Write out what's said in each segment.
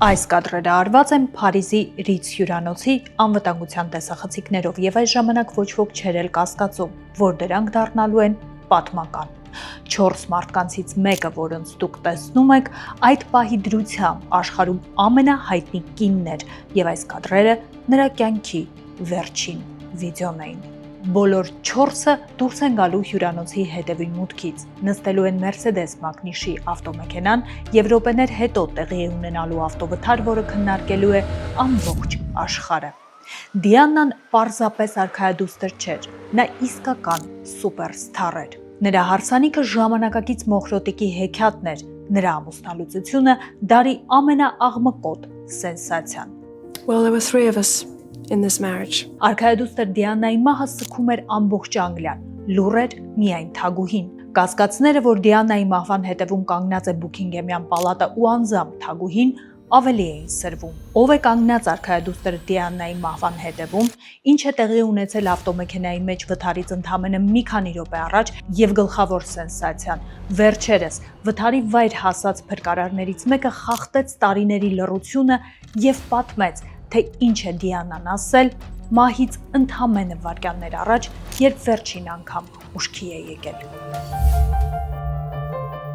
Այս կադրերը արված են Փարիզի Ռիցս հյուրանոցի անվտանգության տեսախցիկներով եւ այս ժամանակ ոչ ոք չէր էլ կասկածում, որ դրանք դառնալու են պատմական։ 4 մարդկանցից մեկը, որոնց դուք տեսնում եք, այդ պահի դրությամբ աշխարհում ամենահայտնի կինն էր եւ այս կադրերը նրա կյանքի վերջին վիդեոն էին։ Բոլոր 4-ը դուրս են գալու հյուրանոցի հետևին մուտքից, նստելու են Mercedes մակնիշի ավտոմեքենան եւ րոպեներ հետո տեղի է ունենալու ավտովթար, որը քննարկելու է ամբողջ աշխարհը։ Դիանան պարզապես արքայադուստր չէր, նա իսկական սուպերստար էր։ Նրա հարսանիքը ժամանակակից մոխրոտիկի հեքիաթն էր, նրա ամուսնալուծությունը դարի ամենաաղմկոտ սենսացիան։ Well, there were 3 of us in this marriage. Արքայադուստր Դիանայի մահը սգում էր ամբողջ Անգլիան, լուռ էր միայն Թագուհին։ Կասկածները, որ Դիանայի մահվան հետևում կանգնած է Բուքինգեմյան պալատը ու անձամբ Թագուհին, ավելի էին սրվում։ Ով է կանգնած արքայադուստր Դիանայի մահվան հետևում, ինչ է տեղի ունեցել ավտոմեքենայի մեջ վթարից ընդամենը մի քանի րոպե առաջ եւ գլխավոր սենսացիան։ Վերջերս վթարի վայր հասած փրկարարներից մեկը խախտեց տարիների լռությունը եւ պատմեց, թե ինչ է Դիանան ասել մահից ընդամենը վայրկյաններ առաջ, երբ վերջին անգամ ուշքի է եկել։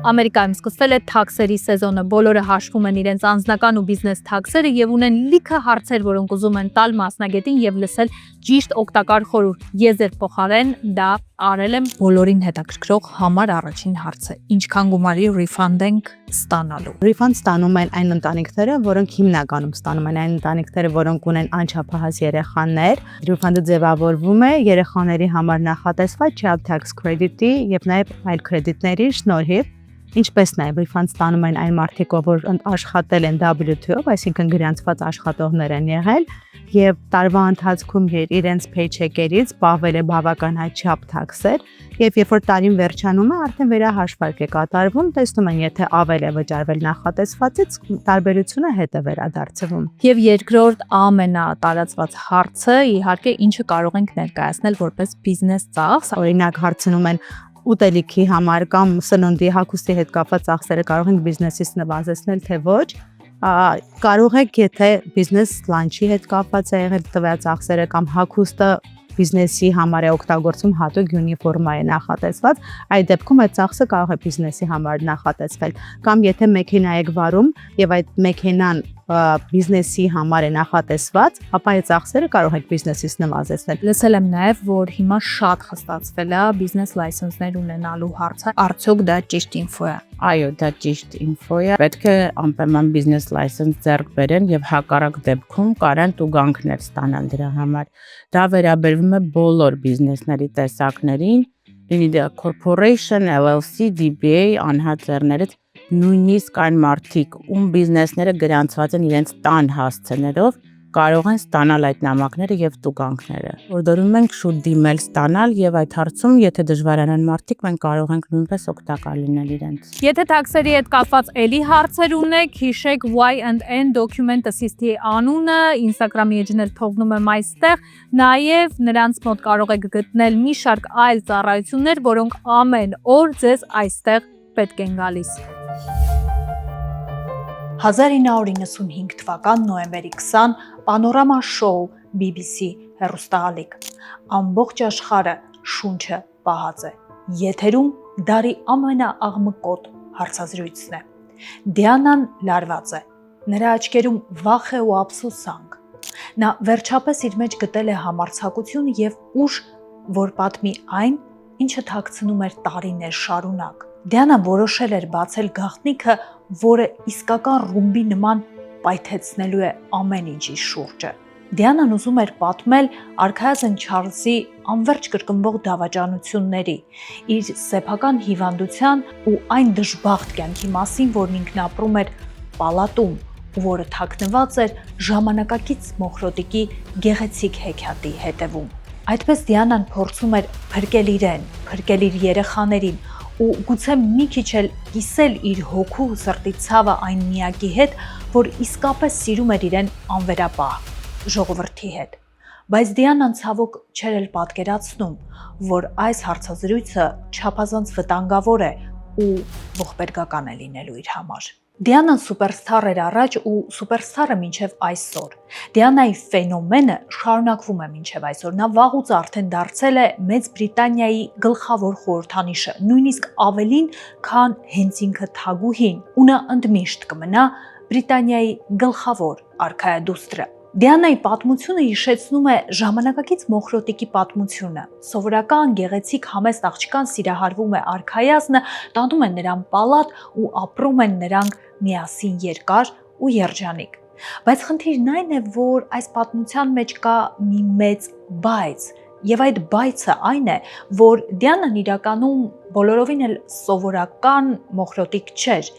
Ամերիկայում սկսվել է թաքսերի սեզոնը, բոլորը հաշվում են իրենց անձնական ու բիզնես թաքսերը եւ ունեն լիքը հարցեր, որոնք ուզում են տալ մասնագետին եւ լսել ճիշտ օգտակար խորհուրդ։ Ես ձեր փոխարեն դա արել եմ բոլորին հետաքրքրող համար առաջին հարցը. ինչքան գումարի ռիֆանդ ենք ստանալու։ Ռիֆանդ ստանում են այն ընտանիքները, որոնք հիմնականում ստանում են այն ընտանիքները, որոնք ունեն անչափահաս երեխաներ։ Ռիֆանդը ձևավորվում է երեխաների համար նախատեսված child tax credit-ի եւ նաեւ այլ կրեդիտների շնորհիվ։ Ինչպես նաև ռիֆանդ ստանում են այն մարդիկ, որ աշխատել են W2-ով, այսինքն գրանցված աշխատողներ են եղել եւ տարվա ընթացքում իրենց paycheck-երից պահվել է բավականաչ չափ թաքսեր եւ երբ որ տարին վերջանում է, արդեն վերահաշվարկ է կատարվում, տեսնում են, եթե ավել է վճարվել նախատեսվածից, տարբերությունը հետ է վերադարձվում։ Եվ երկրորդ ամենատարածված հարցը, իհարկե, ինչը կարող ենք ներկայացնել որպես բիզնես ծախս, օրինակ հարցնում են ուտելիքի համար կամ սննդի հագուստի հետ կապված ծախսերը կարող ենք բիզնեսից նվազեցնել, թե ոչ։ Կարող եք, եթե բիզնես լանչի հետ կապված է եղել տվյալ ծախսերը կամ հագուստը բիզնեսի համար է օգտագործում հատուկ յունիֆորմա է նախատեսված, այդ դեպքում այդ ծախսը կարող է բիզնեսի համար նախատեսվել։ Կամ եթե մեքենա եք վարում եւ այդ մեքենան բիզնեսի համար է նախատեսված, ապա այդ ծախսերը կարող եք բիզնեսից նվազեցնել։ Լսել եմ նաև, որ հիմա շատ խստացվել է բիզնես լայսենսներ ունենալու հարցը, արդյոք դա ճիշտ ինֆո է։ Այո, դա ճիշտ ինֆո է։ Պետք է անպայման բիզնես լայսենս ձեռք բերեն եւ հակառակ դեպքում կարան տուգանքներ ստանան դրա համար։ Դա վերաբերվում է բոլոր բիզնեսների տեսակներին, լինի դա corporation, LLC, DBA, անհատերներից նույնիսկ այն մարդիկ, ում բիզնեսները գրանցված են իրենց տան հասցեներով, կարող են ստանալ այդ նամակները եւ տուգանքները։ Օրդորում ենք շուտ դիմել ստանալ եւ այդ հարցում, եթե դժվարանան մարդիկ, մենք կարող ենք նույնպես օգտակար լինել իրենց։ Եթե թաքսերի հետ կապված էլի հարցեր ունեք, հիշեք Y&N Document Assist-ի անունը, Instagram-ի էջն էլ թողնում եմ այստեղ, նաեւ նրանց մոտ կարող եք գտնել մի շարք այլ ծառայություններ, որոնք ամեն օր ձեզ այստեղ պետք են գալիս։ 1995 թվական նոյեմբերի 20 Պանորամա շոու BBC հեռուստաալիք։ Ամբողջ աշխարհը շունչը պահած է։ Եթերում դարի ամենաաղմկոտ հարցազրույցն է։ Դիանան լարված է։ Նրա աչքերում վախ է ու ափսոսանք։ Նա վերջապես իր մեջ գտել է համարձակություն եւ ուժ, որ պատմի այն, ինչը թաքցնում էր տարիներ շարունակ։ Դիանան որոշել էր բացել գաղտնիքը, որը իսկական ռումբի նման պայթեցնելու է ամեն ինչի շուրջը։ Դիանան ուզում էր պատմել արքայազն Չարլզի անverջ կրկնվող դավաճանությունների, իր սեփական հիվանդության ու այն դժբախտ կյանքի մասին, որն ինքն ապրում էր պալատում, որը թաքնված էր ժամանակակից մոխրոտիկի գեղեցիկ հեքիաթի հետևում։ Այդպես Դիանան փորձում էր փրկել իրեն, փրկել իր երեխաներին ու գուցե մի քիչ էլ կիսել իր հոգու ու սրտի ցավը այն միակի հետ, որ իսկապես սիրում էր իրեն անվերապահ ժողովրդի հետ։ Բայց Դիանան ցավոք չէր էլ պատկերացնում, որ այս հարցազրույցը չափազանց վտանգավոր է ու ողբերգական է լինելու իր համար։ Դիանան սուպերստար էր առաջ ու սուպերստարը մինչև այսօր։ Դիանայի ֆենոմենը շարունակվում է մինչև այսօր։ Նա վաղուց արդեն դարձել է Մեծ Բրիտանիայի գլխավոր խորհրդանիշը, նույնիսկ ավելին, քան հենց ինքը թագուհին, ու նա ընդմիշտ կմնա Բրիտանիայի գլխավոր արքայադուստրը։ Դիանայի պատմությունը հիշեցնում է ժամանակակից մոխրոտիկի պատմությունը։ Սովորական գեղեցիկ համեստ աղջկան սիրահարվում է արքայազնը, տանում են նրան պալատ ու ապրում են նրանք միասին երկար ու երջանիկ։ Բայց խնդիրն այն է, որ այս պատմության մեջ կա մի մեծ բայց, եւ այդ բայցը այն է, որ Դիանան իրականում բոլորովին էլ սովորական մոխրոտիկ չէր։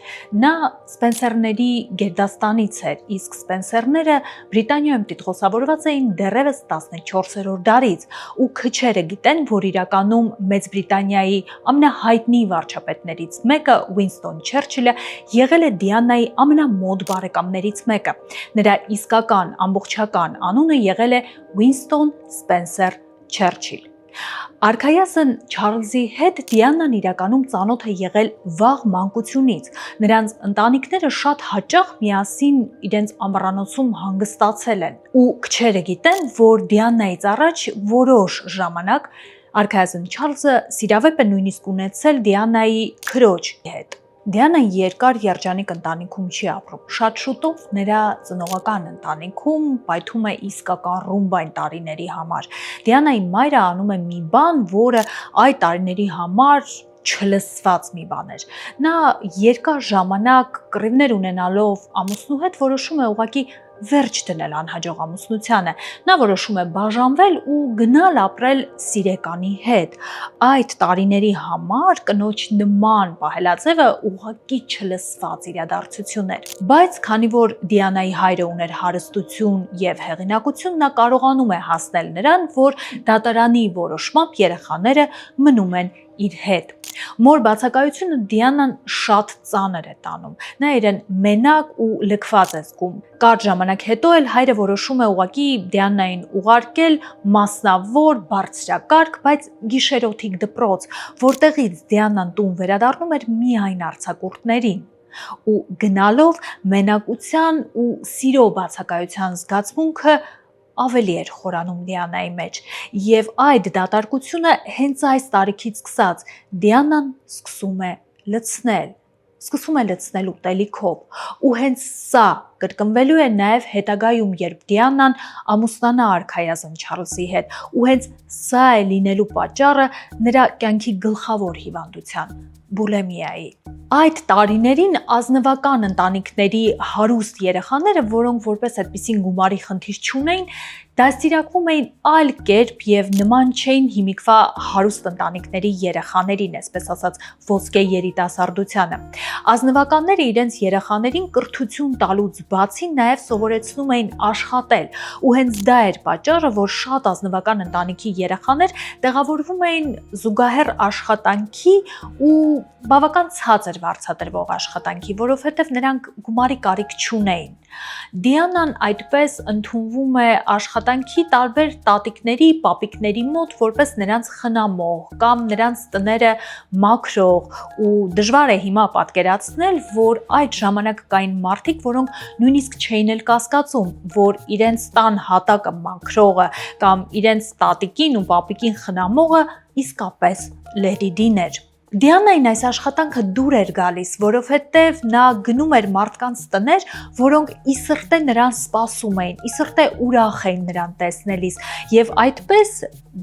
Նա Սպենսերների գերդաստանից էր, իսկ Սպենսերները Բրիտանիայում տիտղոսավորված էին դեռևս 14-րդ դարից, ու քչերը գիտեն, որ իրականում Մեծ Բրիտանիայի ամենահայտնի վարչապետներից մեկը, Ուինստոն Չերչիլը, եղել է Դիանայի ամենամոտ բարեկամներից մեկը։ Նրա իսկական ամբողջական անունը եղել է Ուինստոն Սպենսեր Չերչիլ։ Արքայազն Չարլզի հետ Դիանան իրականում ծանոթ է եղել վաղ մանկությունից։ Նրանց ընտանիքները շատ հաճախ միասին իրենց ամառանոցում հանգստացել են։ Ու քչերը գիտեն, որ Դիանայից առաջ որոշ ժամանակ արքայազն Չարլզը սիրավեպ է նույնիսկ ունեցել Դիանայի քրոջ հետ։ Դիանան երկար երջանիկ ընտանիքում չի ապրում։ Շատ շուտով նրա ծնողական ընտանիքում պայթում է իսկական ռումբ այն տարիների համար։ Դիանայի մայրը անում է մի բան, որը այդ տարիների համար չլսված մի բան էր։ Նա երկար ժամանակ կռիվներ ունենալով ամուսնու հետ որոշում է ուղղակի վերջ դնել անհաջող ամուսնությանը։ Նա որոշում է բաժանվել ու գնալ ապրել սիրեկանի հետ։ Այդ տարիների համար կնոջ նման պահելաձևը ուղղակի չլսված իրադարձություն էր։ Բայց քանի որ Դիանայի հայրը ուներ հարստություն եւ հեղինակություն, նա կարողանում է հասնել նրան, որ դատարանի որոշմամբ երեխաները մնում են իր հետ։ Մոր բացակայությունը Դիանան շատ ծանր է տանում։ Նա իրեն մենակ ու լքված է զգում։ Կարճ ժամանակ հետո էլ հայրը որոշում է ուղղակի Դիանային ուղարկել մասնավոր բարձրակարգ, բայց գիշերօթիկ դպրոց, որտեղից Դիանան տուն վերադառնում էր միայն արձակուրդներին։ Ու գնալով մենակության ու սիրո բացակայության զգացմունքը ավելի էր խորանում Դիանայի մեջ, եւ այդ դատարկությունը հենց այս տարիքից սկսած Դիանան սկսում է լցնել ուտելիքով, ու հենց սա կրկնվելու է նաև հետագայում, երբ Դիանան ամուսնանա արքայազն Չարլզի հետ, ու հենց սա է լինելու պատճառը նրա կյանքի գլխավոր հիվանդության՝ բուլեմիայի։ Այդ տարիներին ազնվական ընտանիքների հարուստ երեխաները, որոնք որպես այդպիսին գումարի խնդիր չունեին, դաստիարակվում էին այլ կերպ եւ նման չէին հիմիկվա հարուստ ընտանիքների երեխաներին, այսպես ասած ոսկե երիտասարդությանը։ Ազնվականները իրենց երեխաներին կրթություն տալուց բացի նաև սովորեցնում էին աշխատել, ու հենց դա էր պատճառը, որ շատ ազնվական ընտանիքի երեխաներ տեղավորվում էին զուգահեռ աշխատանքի ու բավական ցածր վարձատրվող աշխատանքի, որովհետև նրանք գումարի կարիք չունեին։ Դիանան այդպես ընդունվում է աշխատանքի տարբեր տատիկների, պապիկների մոտ որպես նրանց խնամող կամ նրանց տները մաքրող, ու դժվար է հիմա պատկերացնել, որ այդ ժամանակ կային մարդիկ, որոնք նույնիսկ չէին էլ կասկածում, որ իրենց տան հատակը մաքրողը կամ իրենց տատիկին ու պապիկին խնամողը իսկապես Լեդի Դին էր։ Դիանային այս աշխատանքը դուր էր գալիս, որովհետև նա գնում էր մարդկանց տներ, որոնք ի սրտե նրան սպասում էին, ի սրտե ուրախ էին նրան տեսնելիս, եւ այդպես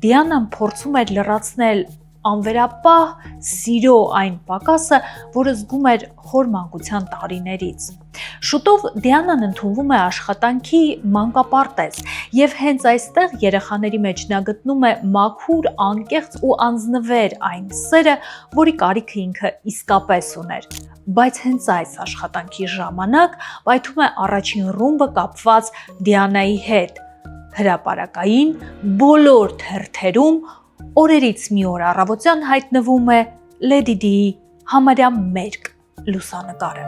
Դիանան փորձում էր լրացնել անվերապահ սիրո այն պակասը, որը զգում էր խոր մանկության տարիներից։ Շուտով Դիանան ընդունվում է աշխատանքի մանկապարտեզ, եւ հենց այստեղ երեխաների մեջ նա գտնում է մաքուր, անկեղծ ու անձնվեր այն սերը, որի կարիքը ինքը իսկապես ուներ։ Բայց հենց այս աշխատանքի ժամանակ պայթում է առաջին ռումբը կապված Դիանայի հետ։ Հրապարակային բոլոր թերթերում օրերից մի օր առավոտյան հայտնվում է Լեդի Դիի համարյա մերկ լուսանկարը։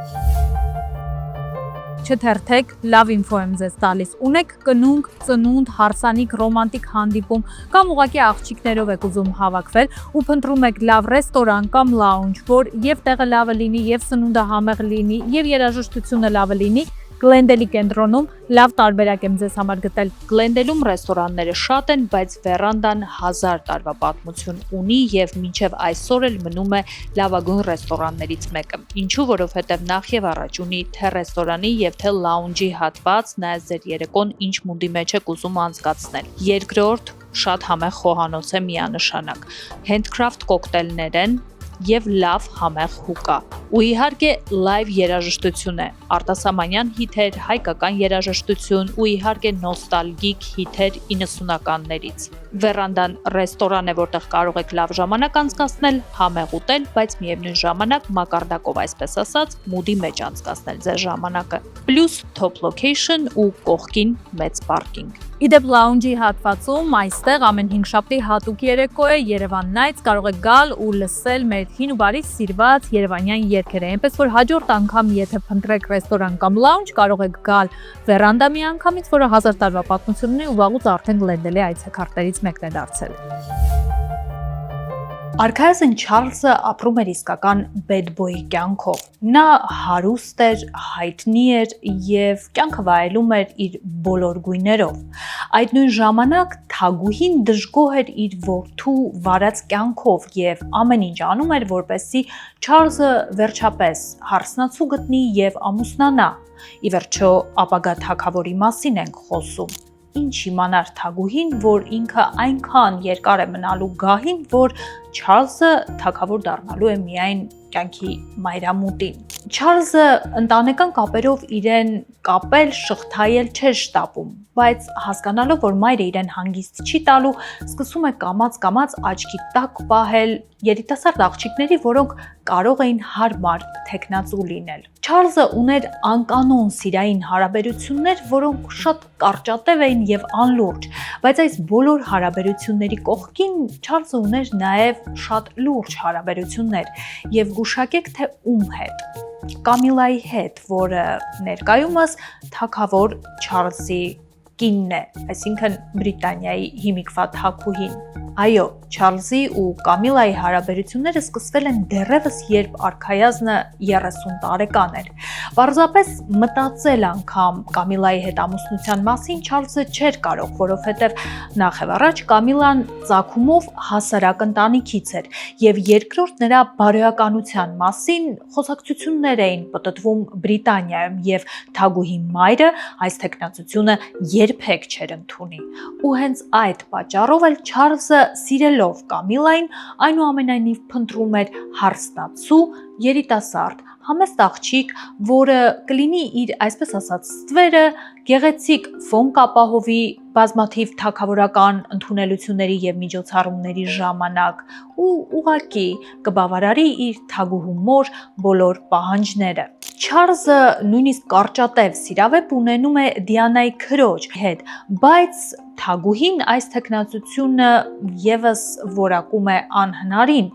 չթերթեք, լավ ինֆո եմ ձեզ տալիս։ Ունեք կնունկ, ծնունդ, հարսանիք, ռոմանտիկ հանդիպում կամ ուղղակի աղջիկներով եք ուզում հավաքվել ու փնտրում եք լավ ռեստորան կամ լաունջ, որ եւ տեղը լավը լինի, եւ սնունդը համեղ լինի, եւ երաժշտությունը լավը լինի, Գլենդելի կենտրոնում լավ տարբերակ եմ ձեզ համար գտել։ Գլենդելում ռեստորանները շատ են, բայց վերանդան 1000 տարվա պատմություն ունի եւ մինչեւ այսօր էլ մնում է լավագույն ռեստորաններից մեկը։ Ինչու, որովհետեւ նախ եւ առաջ ունի թե ռեստորանի եւ թե լաունջի հատված, նայած ձեր երեկոն ինչ մուդի մեջ եք ուզում անցկացնել։ Երկրորդ, շատ համեղ խոհանոց է միանշանակ։ Handcraft կոկտեյլներ են եւ լավ համեղ հուկա։ Ու իհարկե լայվ երաժշտություն է, արտասահմանյան հիթեր, հայկական երաժշտություն ու իհարկե նոստալգիկ հիթեր 90-ականներից։ Վերանդան ռեստորան է, որտեղ կարող եք լավ ժամանակ անցկացնել, համեղ ուտել, բայց միևնույն ժամանակ մակարդակով, այսպես ասած, մուդի մեջ անցկացնել ձեր ժամանակը։ Պլյուս top location ու կողքին մեծ պարկինգ։ Իդեպ լաունջի հատվածում այստեղ ամեն 5 շաբթի հատուկ երեկո է Երևան Nights, կարող եք գալ ու լսել մեր հին ու բարի սիրված երևանյան երգերը։ Այնպես որ հաջորդ անգամ եթե փնտրեք ռեստորան կամ լաունջ, կարող եք գալ վերանդա մի անգամից, որը 1000 տարվա պատմություն ունի ու վաղուց արդեն Գլենդելի այցեքարտերից մեկն է դարձել։ Արքայազն Չարլզը ապրում էր իսկական bad boy կյանքով։ Նա հարուստ էր, հայտնի էր եւ կյանքը վայելում էր իր բոլոր գույներով։ Այդ նույն ժամանակ թագուհին դժգոհ էր իր որդու վարած կյանքով եւ ամեն ինչ անում էր, որպեսզի Չարլզը վերջապես հարսնացու գտնի եւ ամուսնանա։ Ի վերջո ապագա թագավորի մասին ենք խոսում։ Ինչ իմանար թագուհին, որ ինքը այնքան երկար է մնալու գահին, որ Չարլզը թագավոր դառնալու է միայն կյանքի մայրամուտին։ Չարլզը ընտանեկան կապերով իրեն կապել, շղթայել չէր շտապում, բայց հասկանալով, որ մայրը իրեն հանգիստ չի տալու, սկսում է կամաց աչքի տակ պահել երիտասարդ աղջիկների, որոնք կարող էին հարմար թեկնածու լինել։ Չարլզը ուներ անկանոն սիրային հարաբերություններ, որոնք շատ կարճատև էին եւ անլուրջ, բայց այս բոլոր հարաբերությունների կողքին Չարլզը ուներ նաեւ շատ լուրջ հարաբերություններ եւ գուշակեք թե ում հետ։ Կամիլայի հետ, որը ներկայումս թագավոր Չարլզի կինն է, այսինքն Բրիտանիայի հիմիկվա թագուհին։ Այո, Չարլզի ու Կամիլայի հարաբերությունները սկսվել են դեռևս, երբ արքայազնը 30 տարեկան էր։ Պարզապես մտածել անգամ Կամիլայի հետ ամուսնության մասին Չարլզը չէր կարող, որովհետև նախ եւ առաջ Կամիլան ծագումով հասարակ ընտանիքից էր, եւ երկրորդ նրա բարոյականության մասին խոսակցություններ էին պտտվում Բրիտանիայում, եւ թագուհի մայրը այս տեխնացությունը երբեք չէր ընդունի։ Ու հենց այդ պատճառով էլ Չարլզը սիրելով Կամիլային, այնուամենայնիվ փնտրում էր հարսնացու երիտասարդ համեստ աղջիկ, որը կլինի իր, այսպես ասած, ստվերը, գեղեցիկ ֆոն կապահովի բազմաթիվ թագավորական ընդունելությունների եւ միջոցառումների ժամանակ ու ուղղակի կբավարարի իր թագուհու մոր բոլոր պահանջները։ Չարլզը նույնիսկ կարճատև սիրավեպ ունենում է Դիանայի քրոջ հետ, բայց թագուհին այս տեխնացությունը եւս որակում է անհնարին,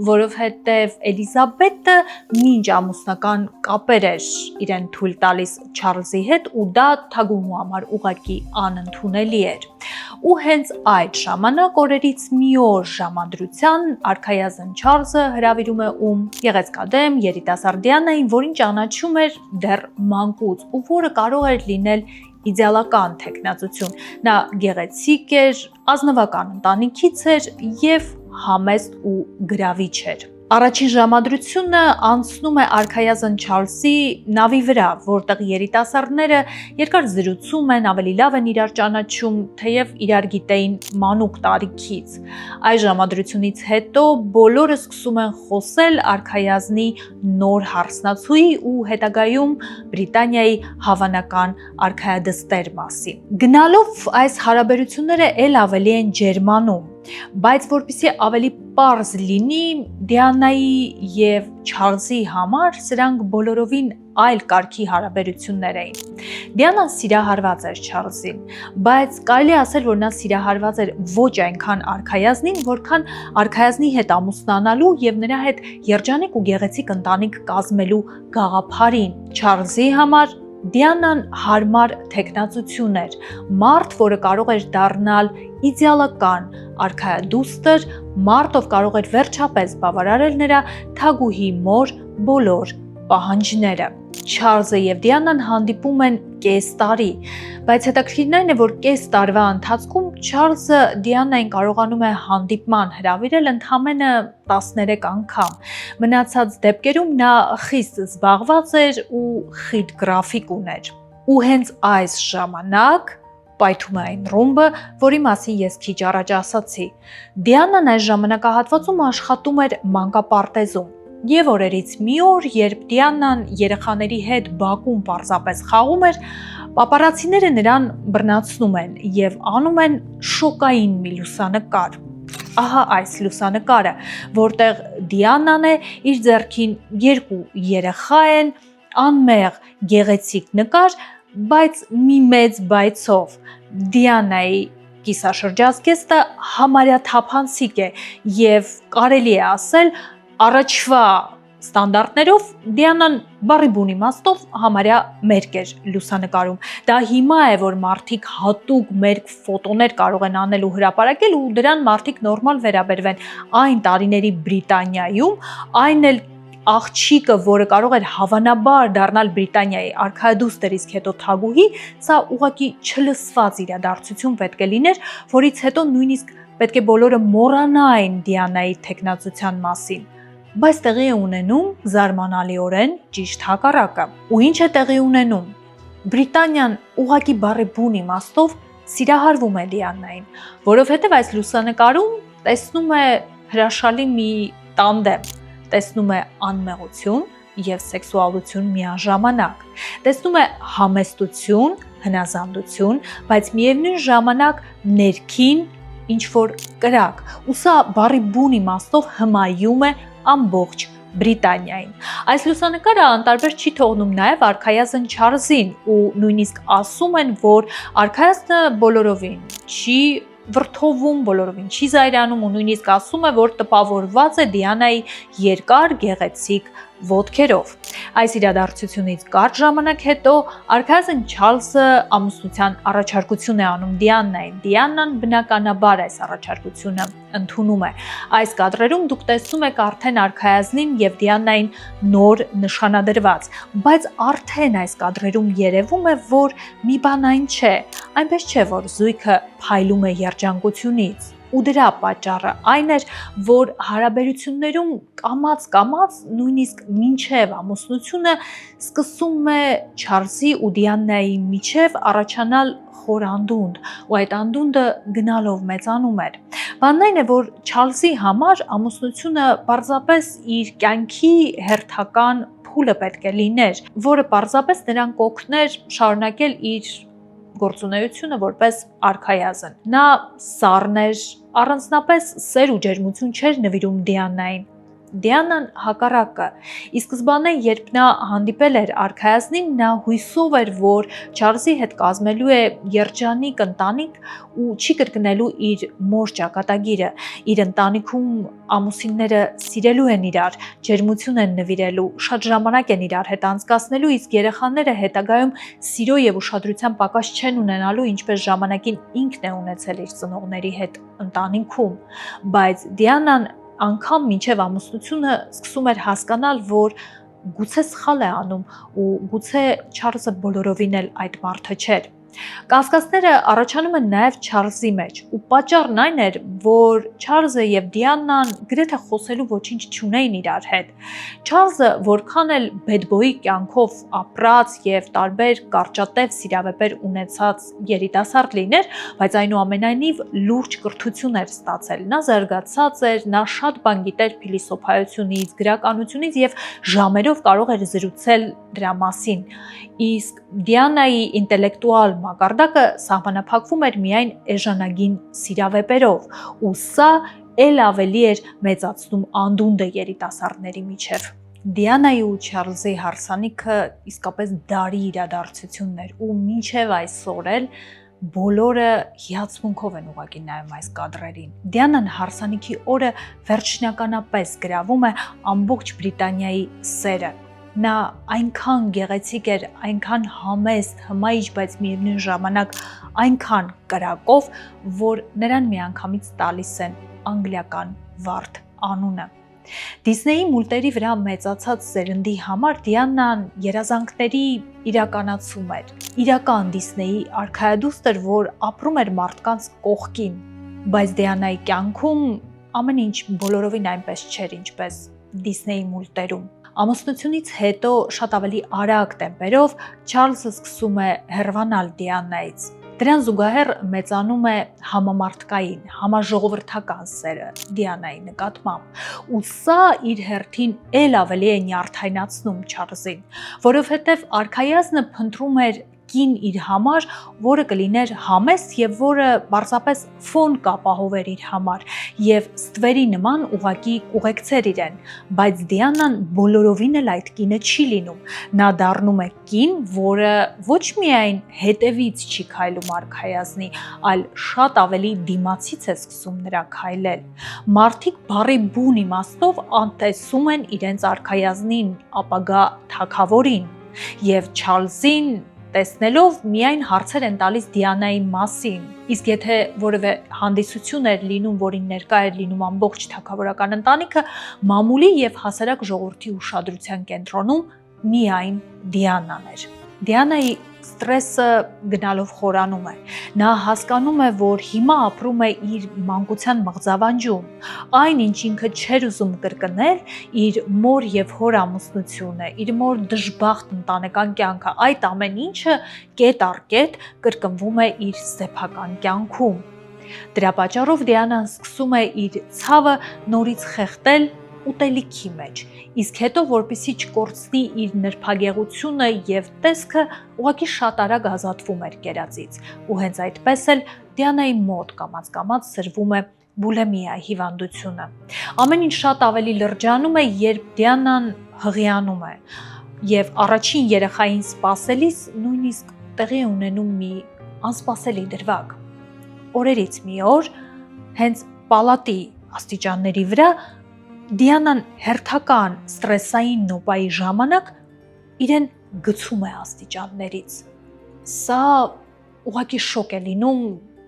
որովհետեւ Էլիզաբեթը մինչ ամուսնական կապեր էր իրեն թույլ տալիս Չարլզի հետ ու դա թագուհու համար ուղղակի անընդունելի էր։ Ու հենց այդ ժամանակ օրերից մի օր ժամադրության արքայազն Չարլզը հրավիրում է գեղեցկադեմ երիտասարդ Դիանային, որին ճանաչում էր դեռ մանկուց ու որը կարող էր լինել իդեալական տեխնացություն։ Նա գեղեցիկ էր, ազնվական ընտանիքից էր եւ համեստ ու գրավիչ էր։ Առաջին ժամադրությունը անցնում է արքայազն Չարլզի նավի վրա, որտեղ երիտասարդները երկար զրուցում են, ավելի լավ են իրար ճանաչում, թեև իրար գիտեին մանուկ տարիքից։ Այս ժամադրությունից հետո բոլորը սկսում են խոսել արքայազնի նոր հարսնացուի ու հետագայում Բրիտանիայի հավանական արքայադստեր մասին։ Գնալով այս հարաբերությունները ել ավելի են ջերմանում, բայց որպեսզի ավելի պարզ լինի Դիանայի եւ Չարլզի համար սրանք բոլորովին այլ կարգի հարաբերություններ էին։ Դիանան սիրահարված էր Չարլզին, բայց կարելի է ասել, որ նա սիրահարված էր ոչ այնքան արքայազնին, որքան արքայազնի հետ ամուսնանալու եւ նրա հետ երջանիկ ու գեղեցիկ ընտանիք կազմելու գաղափարին։ Չարլզի համար Դիանան հարմար տեխնացություն էր, մարդ, որը կարող էր դառնալ իդեալական արքայադուստր, մարդ, ով կարող էր վերջապես բավարարել նրա թագուհի մոր բոլոր պահանջները։ Չարլզը եւ Դիանան հանդիպում են կես տարի, բայց հետաքրքիրն այն է, որ կես տարվա ընթացքում Չարլզը Դիանային կարողանում է հանդիպման հրավիրել ընդամենը 13 անգամ։ Մնացած դեպքերում նա խիստ զբաղված էր ու խիտ գրաֆիկ ուներ։ Ու հենց այս ժամանակ պայթում է այն ռումբը, որի մասին ես քիչ առաջ ասացի։ Դիանան այս ժամանակահատվածում աշխատում էր մանկապարտեզում։ Եվ օրերից մի օր, երբ Դիանան երեխաների հետ բակում պարզապես խաղում էր, պապարացիները նրան բռնացնում են եւ անում են շոկային մի լուսանկար։ Ահա այս լուսանկարը, որտեղ Դիանան է, իր ձեռքին երկու երեխա են, անմեղ գեղեցիկ նկար, բայց մի մեծ բայցով։ Դիանայի կիսաշրջազգեստը համարյա թափանցիկ է եւ կարելի է ասել առաջվա ստանդարտներով Դիանան բառի բուն իմաստով համարյա մերկ էր լուսանկարում։ Դա հիմա է, որ մարդիկ հատուկ մերկ ֆոտոներ կարող են անել ու հրապարակել ու դրան մարդիկ նորմալ վերաբերվեն։ Այն տարիների Բրիտանիայում, այն էլ աղջիկը, որը կարող էր հավանաբար դառնալ Բրիտանիայի արքայադուստր, իսկ հետո թագուհի, սա ուղղակի չլսված իրադարձություն պետք է լիներ, որից հետո նույնիսկ պետք է բոլորը մոռանային Դիանայի տեխնացության մասին։ Բայց տեղի է ունենում զարմանալիորեն ճիշտ հակառակը։ Ու ինչ է տեղի ունենում։ Բրիտանիան ուղղակի բառի բուն իմաստով սիրահարվում է Դիանային, որովհետև այս լուսանկարում տեսնում է հրաշալի մի տանդեմ, տեսնում է անմեղություն եւ սեքսուալություն միաժամանակ, տեսնում է համեստություն, հնազանդություն, բայց միևնույն ժամանակ ներքին ինչ որ կրակ, ու սա բառի բուն իմաստով հմայում է ամբողջ Բրիտանիային։ Այս լուսանկարը անտարբեր չի թողնում նաև արքայազն Չարլզին ու նույնիսկ ասում են, որ արքայազնը բոլորովին չի վրթովում, բոլորովին չի զայրանում ու նույնիսկ ասում է, որ տպավորված է Դիանայի երկար գեղեցիկ ոտքերով։ Այս իրադարձությունից կարճ ժամանակ հետո արքայազն Չարլզը ամուսնության առաջարկություն է անում Դիանային։ Դիանան բնականաբար այս առաջարկությունը ընդունում է։ Այս կադրերում դուք տեսնում եք արդեն արքայազնին եւ Դիանային նոր նշանադրված, բայց արդեն այս կադրերում երևում է, որ մի բան այն չէ, այնպես չէ, որ զույգը փայլում է երջանկությունից։ Ու դրա պատճառը այն էր, որ հարաբերություններում կամաց նույնիսկ մինչև ամուսնությունը սկսում է Չարլզի ու Դիանայի միջև առաջանալ խոր անդունդ, ու այդ անդունդը գնալով մեծանում էր։ Բանն այն է, որ Չարլզի համար ամուսնությունը պարզապես իր կյանքի հերթական փուլը պետք է լիներ, որը պարզապես նրան կօգներ շարունակել իր գործունեությունը որպես արքայազն։ Նա սառն էր, առանձնապես սեր ու ջերմություն չէր նվիրում Դիանային։ Դիանան հակառակը։ Ի սկզբանե, երբ նա հանդիպել էր արքայազնին, նա հույսով էր, որ Չարլզի հետ կազմելու է երջանիկ ընտանիք ու չի կրկնելու իր մոր ճակատագիրը։ Իր ընտանիքում ամուսինները սիրելու են իրար, ջերմություն են նվիրելու, շատ ժամանակ են իրար հետ անցկացնելու, իսկ երեխաները հետագայում սիրո եւ ուշադրության պակաս չեն ունենալու, ինչպես ժամանակին ինքն է ունեցել իր ծնողների հետ ընտանիքում։ Բայց Դիանան անգամ մինչև ամուսնությունը սկսում էր հասկանալ, որ գուցե սխալ է անում ու գուցե Չարլզը բոլորովին էլ այդ մարդը չէր։ Կասկածները առաջանում են նաև Չարլզի մեջ, ու պատճառն այն էր, որ Չարլզը եւ Դիանան գրեթե խոսելու ոչինչ չունեին իրար հետ։ Չարլզը որքան էլ բեդբոյի կյանքով ապրած եւ տարբեր կարճատև սիրավեպեր ունեցած երիտասարդ լիներ, բայց այնուամենայնիվ լուրջ կրթություն էր ստացել։ Նա զարգացած էր, նա շատ բան գիտեր փիլիսոփայությունից, գրականությունից եւ ժամերով կարող էր զրուցել դրա մասին։ Իսկ Դիանայի ինտելեկտուալ մակարդակը սահմանափակվում էր միայն էժանագին սիրավեպերով, ու սա էլ ավելի էր մեծացնում անդունդը երիտասարդների միջև։ Դիանայի ու Չարլզի հարսանիքը իսկապես դարի իրադարձություններ ու մինչև այսօր էլ բոլորը հիացմունքով են ուղղակի նայում այս կադրերին։ Դիանան հարսանիքի օրը վերջնականապես գրավում է ամբողջ Բրիտանիայի սերը։ նա այնքան գեղեցիկ էր, այնքան համեստ, հմայիչ, բայց միևնույն ժամանակ այնքան կրակով, որ նրան միանգամից տալիս են անգլիական վարդ անունը։ Դիսնեյի մուլտերի վրա մեծացած սերնդի համար Դիանան երազանքների իրականացում էր։ Իրական Դիսնեյի արքայադուստր, որ ապրում էր մարդկանց կողքին, բայց Դիանայի կյանքում ամեն ինչ բոլորովին այնպես չէր, ինչպես Դիսնեյի մուլտերում։ Ամուսնությունից հետո շատ ավելի արագ տեմպերով Չարլզը սկսում է հեռանալ Դիանայից։ Դրան զուգահեռ մեծանում է համամարտկային, համաժողովրդական սերը Դիանայի նկատմամբ, ու սա իր հերթին էլ ավելի է նյարդայնացնում Չարլզին, որովհետև արքայազնը փնտրում էր կին իր համար, որը կլիներ համեստ եւ որը պարզապես ֆոն կապահովեր իր համար եւ ստվերի նման ուղակի կուղեկցեր իրեն, բայց Դիանան բոլորովին էլ այդ կինը չի լինում։ Նա դառնում է կին, որը ոչ միայն հետևից չի քայլում արքայազնի, այլ շատ ավելի դիմացից է սկսում նրա քայլել։ Մարդիկ բառի բուն իմաստով անտեսում են իրենց արքայազնին, ապագա թագավորին, եւ Չարլզին տեսնելով միայն հարցեր են տալիս Դիանայի մասին, իսկ եթե որևէ հանդիսություն էր լինում, որին ներկա էր լինում ամբողջ թագավորական ընտանիքը, մամուլի եւ հասարակ ժողովրդի ուշադրության կենտրոնում միայն Դիանան էր։ Դիանայի ստրեսը գնալով խորանում է։ Նա հասկանում է, որ հիմա ապրում է իր մանկության մղձավանջում, այն ինչ ինքը չէր ուզում կրկնել, իր մոր եւ հոր ամուսնությունը, իր մոր դժբախտ ընտանեկան կյանքը, այդ ամեն ինչը կետ առ կետ կրկնվում է իր սեփական կյանքում։ Դրա պատճառով Դիանան սկսում է իր ցավը նորից խեղդել ուտելիքի մեջ, իսկ հետո որպեսզի չկորցնի իր նրբագեղությունը եւ տեսքը, ուղղակի շատ արագ ազատվում էր կերածից, ու հենց այդպես էլ Դիանայի մոտ կամաց-կամաց սրվում է բուլիմիա հիվանդությունը։ Ամեն ինչ շատ ավելի լրջանում է, երբ Դիանան հղիանում է, եւ առաջին երեխային սպասելիս նույնիսկ տեղի է ունենում մի անսպասելի դրվագ։ Օրերից մի օր, հենց պալատի աստիճանների վրա Դիանան հերթական ստրեսային նոպայի ժամանակ իրեն գցում է աստիճաններից։ Սա ուղղակի շոկ է լինում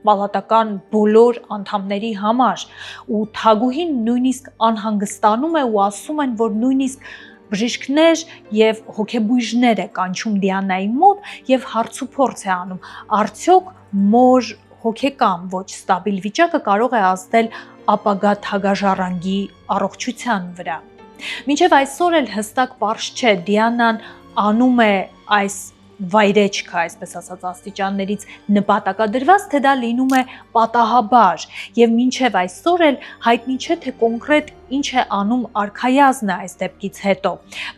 պալատական բոլոր անդամների համար, ու թագուհին նույնիսկ անհանգստանում է ու ասում են, որ նույնիսկ բժիշկներ եւ հոգեբույժներ է կանչում Դիանայի մոտ եւ հարցուփորձ է անում, արդյոք մոր հոգեկան ոչ ստաբիլ վիճակը կարող է ազդել ապագա թագաժառանգի առողջության վրա։ Մինչև այսօր էլ հստակ պարզ չէ Դիանան անում է այս վայրեջքը, այսպես ասած, աստիճաններից նպատակադրված, թե դա լինում է պատահաբար, եւ մինչև այսօր էլ հայտնի չէ, թե կոնկրետ ինչ է անում արքայազնը այս դեպքից հետո։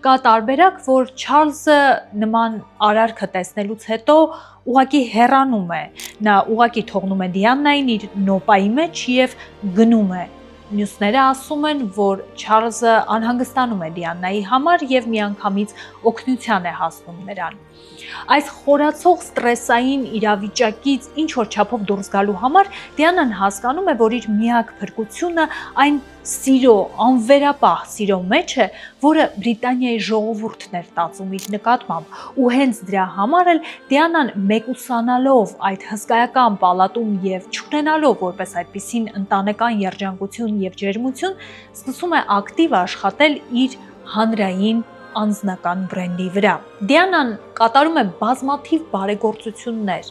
Կա տարբերակ, որ Չարլզը նման արարքը տեսնելուց հետո ուղղակի հեռանում է, նա ուղղակի թողնում է Դիանային իր նոպայի մեջ եւ գնում է։ Մյուսները ասում են, որ Չարլզը անհանգստանում է Դիանայի համար եւ միանգամից օգնության է հասնում նրան։ Այս խորացող ստրեսային իրավիճակից ինչ որ չափով դուրս գալու համար Դիանան հասկանում է, որ իր միակ փրկությունը այն սիրո, անվերապահ սիրո մեջ է, որը Բրիտանիայի ժողովուրդն էր տածում իր նկատմամբ, ու հենց դրա համար էլ Դիանան մեկուսանալով այդ հսկայական պալատում եւ չունենալով որպես այդպիսին ընտանեկան երջանկություն եւ ջերմություն, սկսում է ակտիվ աշխատել իր հանրային անձնական բրենդի վրա։ Դիանան կատարում է բազմաթիվ բարեգործություններ,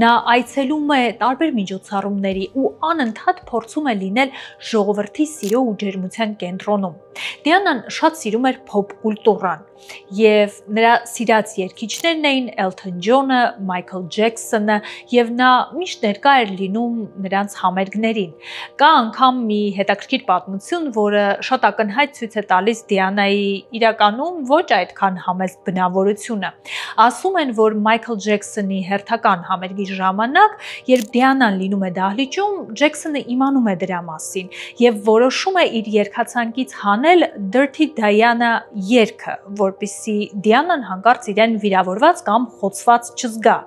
նա այցելում է տարբեր միջոցառումների ու անընդհատ փորձում է լինել ժողովրդի սիրո ու ջերմության կենտրոնում։ Դիանան շատ սիրում էր փոփ կուլտուրան, եւ նրա սիրած երգիչներն էին Էլթոն Ջոնը, Մայքլ Ջեքսոնը, եւ նա միշտ ներկա էր լինում նրանց համերգներին։ Կա անգամ մի հետաքրքիր պատմություն, որը շատ ակնհայտ ցույց է տալիս Դիանայի իրականում ոչ այդքան համեստ բնավորությունը։ Ասում են, որ Մայքլ Ջեքսոնի հերթական համերգի ժամանակ, երբ Դիանան լինում է դահլիճում, Ջեքսոնը իմանում է դրա մասին եւ որոշում է իր երգացանկից հանել Dirty Diana երգը, որպեսզի Դիանան հանկարծ իրեն վիրավորված կամ խոցված չզգա։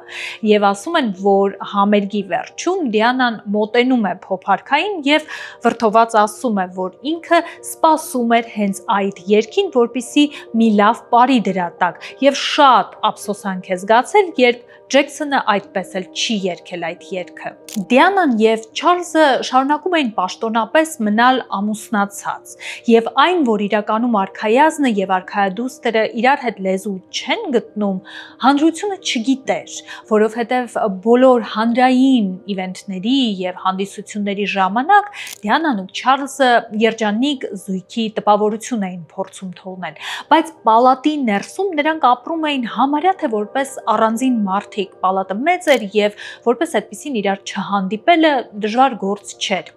Եվ ասում են, որ համերգի վերջում Դիանան մոտենում է փոփարքային եւ վրդոված ասում է, որ ինքը սպասում էր հենց այդ երգին, որպեսզի մի լավ բարի դրա տակ եւ շատ ափսոսանք է զգացել, երբ Ջեքսոնը այդպես էլ չի երգել այդ երգը։ Դիանան եւ Չարլզը շարունակում էին պաշտոնապես մնալ ամուսնացած, եւ այն, որ իրականում արքայազնը եւ արքայադուստրը իրար հետ լեզու չեն գտնում, հանրությունը չգիտեր, որովհետեւ բոլոր հանրային իվենթների եւ հանդիսությունների ժամանակ Դիանան ու Չարլզը երջանիկ զույգի տպավորություն էին փորձում թողնել, բայց պալատի ներսում նրանք ապրում էին համարյա թե որպես առանձին մարդիկ, պալատը մեծ էր եւ որպես այդպեսին իրար չհանդիպելը դժվար գործ չէր։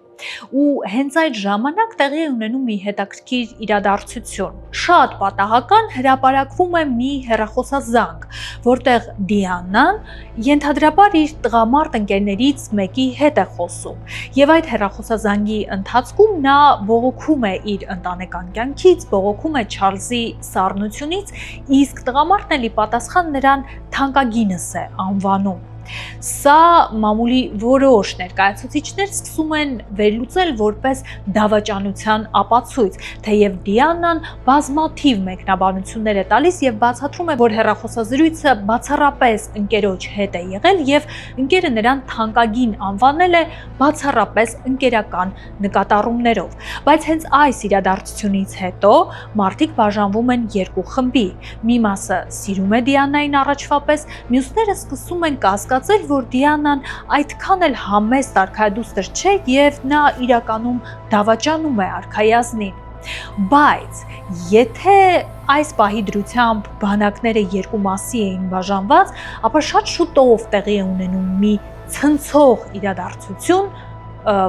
Ու հենց այդ ժամանակ տեղի է ունենում մի հետաքրքիր իրադարձություն։ Շատ պատահական հրապարակվում է մի հեռախոսազանգ, որտեղ Դիանան ենթադրաբար իր տղամարդ ընկերներից մեկի հետ է խոսում։ Եվ այդ հեռախոսազանգի ընթացքում նա բողոքում է իր ընտանեկան կյանքից, բողոքում է Չարլզի սառնությունից, իսկ տղամարդն էլի պատասխան նրան թանկագինս է անվանում։ Սա մամուլի որոշ ներկայացուցիչներ սկսում են վերլուծել որպես դավաճանության ապացույց, թեև Դիանան բազմաթիվ մեկնաբանություններ է տալիս եւ բացատրում է, որ հեռախոսազրույցը բացառապես ընկերոջ հետ է եղել եւ ընկերը նրան թանկագին անվանել է բացառապես ընկերական նկատառումներով։ Բայց հենց այս իրադարձությունից հետո մարդիկ բաժանվում են երկու խմբի։ Մի մասը սիրում է Դիանային առաջվա պես, մյուսները սկսում են կասկածել, որ Դիանան այդքան էլ համեստ արքայադուստր չէ եւ նա իրականում դավաճանում է արքայազնին։ Բայց եթե այս պահի դրությամբ բանակները երկու մասի էին բաժանված, ապա շատ շուտով տեղի է ունենում մի ցնցող իրադարձություն,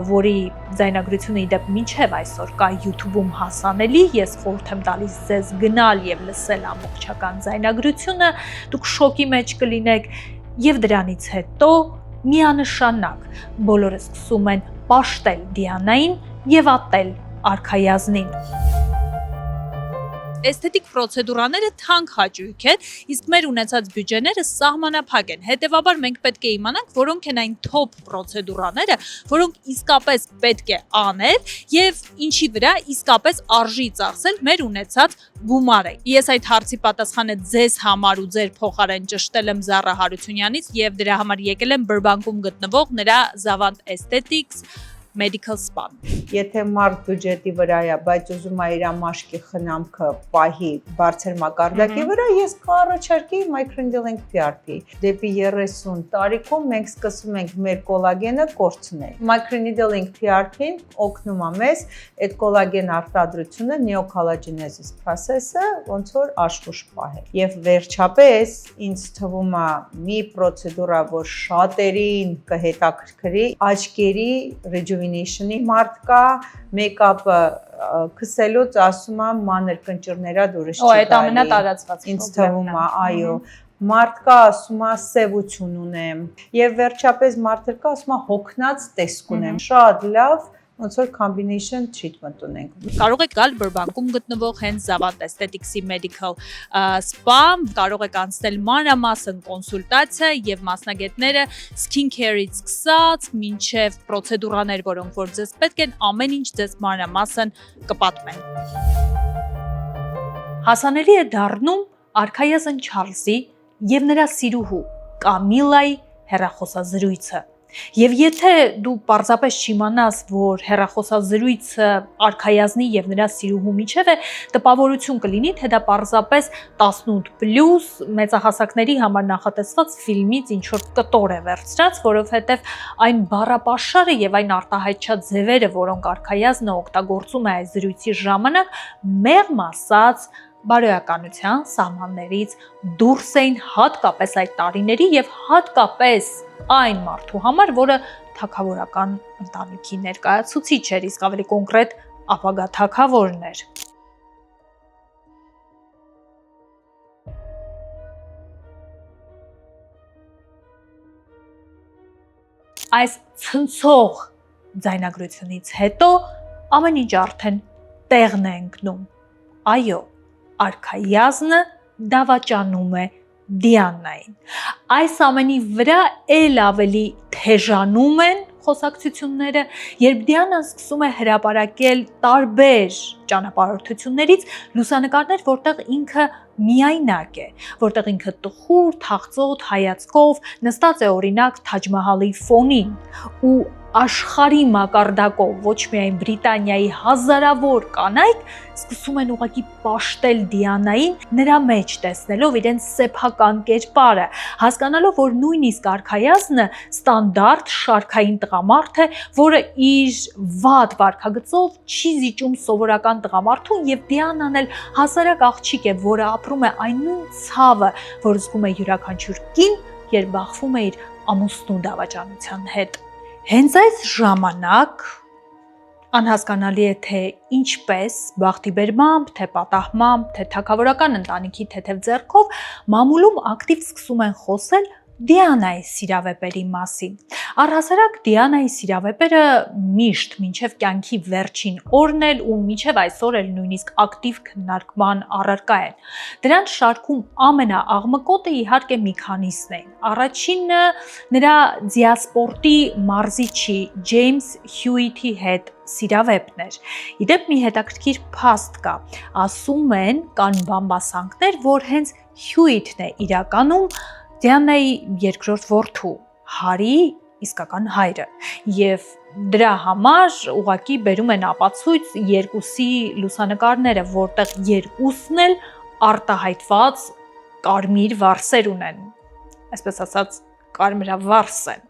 որի ձայնագրությունը ի դեպ մինչև այսօր կա YouTube-ում հասանելի, ես խորհուրդ եմ տալիս ձեզ գնալ եւ լսել ամբողջական ձայնագրությունը, դուք շոկի մեջ կլինեք եւ դրանից հետո միանշանակ բոլորը սկսում են պաշտել Դիանային եւ ատել արքայազնին։ Էսթետիկ պրոցեդուրաները թանկ հաճույք են, իսկ մեր ունեցած բյուջեները սահմանափակ են։ Հետևաբար մենք պետք է իմանանք, որոնք են այն թոփ պրոցեդուրաները, որոնք իսկապես պետք է անել եւ ինչի վրա իսկապես արժի ծախսել մեր ունեցած գումարը։ Ես այդ հարցի պատասխանը ձեզ համար ու ձեր փոխարեն ճշտել եմ Զառա Հարությունյանից եւ դրա համար եկել եմ Բրբանկում գտնվող նրա Zavant Aesthetics medical spa։ Եթե մարդ բյուջետի վրա է, բայց ուզում է իր մաշկի խնամքը պահի բարձր մակարդակի վրա, ես կառաջարկեի microneedling PRP։ Դեպի 30 տարիքում մենք սկսում ենք մեր կոլագենը կորցնել։ Microneedling PRP-ն օգնում է մեզ այդ կոլագեն արտադրությունը neocollagenesis process-ը ոնց որ աշխուժ պահել։ Եվ վերջապես ինձ թվում է մի պրոցեդուրա, որ շատերին կհետաքրքրի, աչքերի rejuvenation-ի մարդ կա, մեյքափը քսելուց ասում եմ մանր կնճիռներա դուրս չի գալի։ Այդ ամենատարածված ինձ թվում է, այո։ Մարդ կա ասում է սևություն ունեմ եւ վերջապես մարդը կա ասում է հոգնած տեսք ունեմ։ Շատ լավ ոնց որ combination treatment ունենք։ Կարող եք գալ Բրբանկում գտնվող հենց Zavant Aesthetics-ի medical spa, կարող եք անցնել մանրամասն կոնսուլտացիա եւ մասնագետները skin care-ից սկսած մինչեւ պրոցեդուրաներ, որոնք որ ձեզ պետք են, ամեն ինչ ձեզ մանրամասն կպատմեն։ Հասանելի է դառնում արքայազն Չարլզի եւ նրա սիրուհու Կամիլայի հեռախոսազրույցը։ Եվ եթե դու պարզապես չիմանաս, որ հեռախոսազրույցը արքայազնի եւ նրա սիրուհու միջև է, տպավորություն կլինի, թե դա պարզապես 18+ մեծահասակների համար նախատեսված ֆիլմից ինչ որ կտոր է վերցրած, որովհետեւ այն բառապաշարը եւ այն արտահայտչած ձևերը, որոնք արքայազնը օգտագործում է այս զրույցի ժամանակ, մեղմ ասած բարոյականության սահմաններից դուրս էին հատկապես այդ տարիների եւ հատկապես այն մարդու համար, որը թագավորական ընտանիքի ներկայացուցիչ էր, իսկ ավելի կոնկրետ ապագա թագավորն էր։ այս ցնցող ձայնագրությունից հետո ամեն ինչ արդեն տեղն է ընկնում։ Այո, արքայազնը դավաճանում է Դիանային։ Այս ամենի վրա էլ ավելի թեժանում են խոսակցությունները, երբ Դիանան սկսում է հրապարակել տարբեր ճանապարհորդություններից լուսանկարներ, որտեղ ինքը միայնակ է, որտեղ ինքը տխուր, թախծոտ հայացքով նստած է օրինակ Թաջ Մահալի ֆոնին ու աշխարհի մակարդակով ոչ միայն Բրիտանիայի հազարավոր կանայք սկսում են ուղղակի պաշտել Դիանային, նրա մեջ տեսնելով իրենց սեփական կերպարը, հասկանալով, որ նույնիսկ արքայազնը ստանդարտ շարքային տղամարդ է, որը իր վատ վարքագծով չի զիջում սովորական տղամարդուն, եւ Դիանան էլ հասարակ աղջիկ է, որը ապրում է այն նույն ցավը, որ զգում է յուրաքանչյուր կին, երբ բախվում է իր ամուսնու դավաճանության հետ։ Հենց այս ժամանակ անհասկանալի է, թե ինչպես բախտի բերմամբ, թե պատահմամբ, թե թագավորական ընտանիքի թեթև ձեռքով մամուլում ակտիվ սկսում են խոսել Դիանայի սիրավեպերի մասին։ Առհասարակ Դիանայի սիրավեպերը միշտ մինչև կյանքի վերջին օրն էլ ու մինչև այսօր էլ նույնիսկ ակտիվ քննարկման առարկա են։ Դրանց շարքում ամենաաղմկոտը իհարկե մի քանիսն էին։ Առաջինը նրա դիասպորտի մարզիչի Ջեյմս Հյուիթի հետ սիրավեպն էր։ Իդեպ մի հետաքրքիր փաստ կա։ Ասում են, կան բամբասանքներ, որ հենց Հյուիթն է իրականում Դիանայի երկրորդ որդու Հարի իսկական հայրը, եւ դրա համար ուղղակի բերում են ապացույց երկուսի լուսանկարները, որտեղ երկուսն էլ արտահայտված կարմիր վարսեր ունեն, այսպես ասած կարմրավարս են։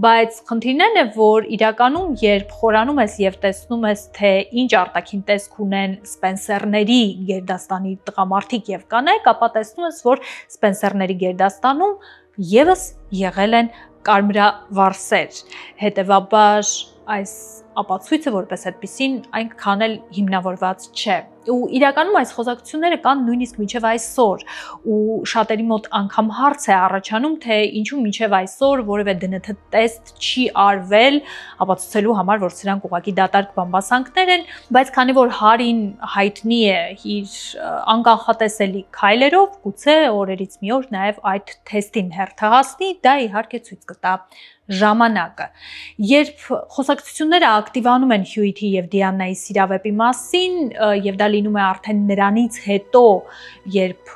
Բայց խնդիրն է, որ իրականում երբ խորանում ես եւ տեսնում ես, թե ինչ արտաքին տեսք ունեն Սպենսերների գերդաստանի տղամարդիկ եւ կանայք, ապա տեսնում ես, որ Սպենսերների գերդաստանում եւս եղել են կարմրավարսեր։ Հետևաբար այս ապացույցը որպես այդպեսին այնքան էլ հիմնավորված չէ։ Ու իրականում այս խոսակցությունները կան նույնիսկ մինչև այսօր, ու շատերի մոտ անգամ հարց է առաջանում, թե ինչու մինչև այսօր որևէ ԴՆԹ տեստ չի արվել, ապացուցելու համար, որ սրանք ուղղակի դատարկ բամբասանքներ են, բայց քանի որ Հարին հայտնի է իր անկանխատեսելի քայլերով, գուցե օրերից մի օր նաև այդ թեստին հերթահասնի, դա իհարկե ցույց կտա ժամանակը։ Երբ խոսակցությունները ակտիվանում են Հյուիթի եւ Դիանայի սիրավեպի մասին, եւ դա լինում է արդեն նրանից հետո, երբ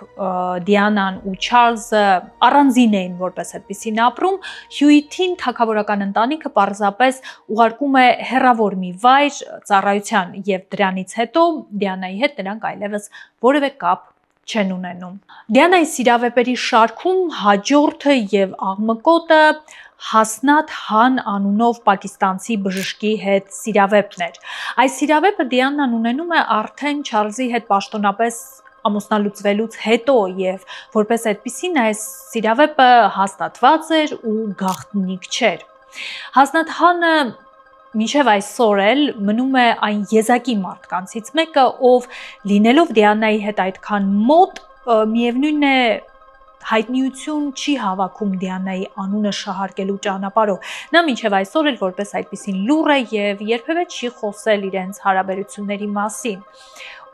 Դիանան ու Չարլզը առանձին էին որպես այդպեսին ապրում, Հյուիթին թագավորական ընտանիքը պարզապես ուղարկում է հեռավոր մի վայր ծառայության, եւ դրանից հետո Դիանայի հետ նրանք այլևս որևէ կապ չեն ունենում։ Դիանայի սիրավեպերի շարքում հաջորդը եւ աղմկոտը Հասնաթ Հան անունով պակիստանցի բժշկի հետ սիրավեպն էր։ Այս սիրավեպը Դիանան ունենում է արդեն Չարլզի հետ պաշտոնապես ամուսնալուծվելուց հետո, եւ որպես այդպեսին այս սիրավեպը հաստատված էր ու գաղտնիք չէր։ Հասնաթ Հանը մինչև այսօր էլ մնում է այն եզակի մարդկանցից մեկը, ով լինելով Դիանայի հետ այդքան մոտ, միևնույն է հայտնիություն չի հավաքում Դիանայի անունը շահարկելու ճանապարհով։ Նա մինչև այսօր էլ որպես այդպեսին լուռ է եւ երբևէ չի խոսել իրենց հարաբերությունների մասին։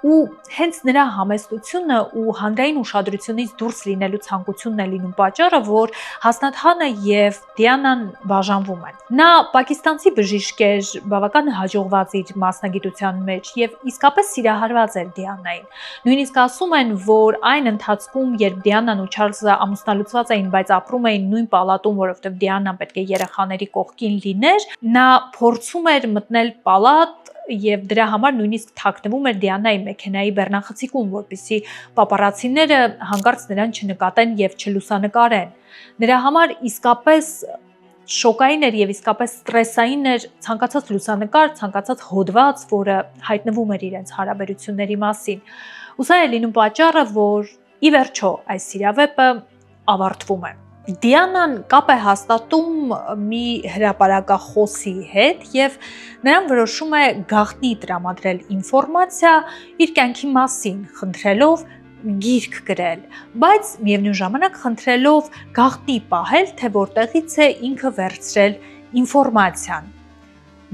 Ու հենց նրա համեստությունը ու հանրային ուշադրությունից դուրս լինելու ցանկությունն է լինում պատճառը, որ Հասնաթ Հանը եւ Դիանան բաժանվում են։ Նա պակիստանցի բժիշկ էր, բավական հաջողված իր մասնագիտության մեջ եւ իսկապես սիրահարված էր Դիանային։ Նույնիսկ ասում են, որ այն ընթացքում, երբ Դիանան ու Չարլզը ամուսնալուծված էին, բայց ապրում էին նույն պալատում, որովհետեւ Դիանան պետք է երեխաների կողքին լիներ, նա փորձում էր մտնել պալատ եւ դրա համար նույնիսկ թաքնվում էր Դիանայի մեքենայի բեռնախցիկում, որպեսզի պապարացիները հանկարծ նրան չնկատեն եւ չլուսանկարեն։ Նրա համար իսկապես շոկային էր եւ իսկապես ստրեսային էր ցանկացած լուսանկար, ցանկացած հոդված, որը հայտնվում էր իրենց հարաբերությունների մասին։ Ու սա է լինում պատճառը, որ ի վերջո այս սիրավեպը ավարտվում է։ Դիանան կապ է հաստատում մի հրապարակախոսի հետ եւ նրան որոշում է գաղտնի տրամադրել ինֆորմացիա իր կյանքի մասին, խնդրելով գիրք գրել, բայց միևնույն ժամանակ խնդրելով գաղտնի պահել, թե որտեղից է ինքը վերցրել ինֆորմացիան։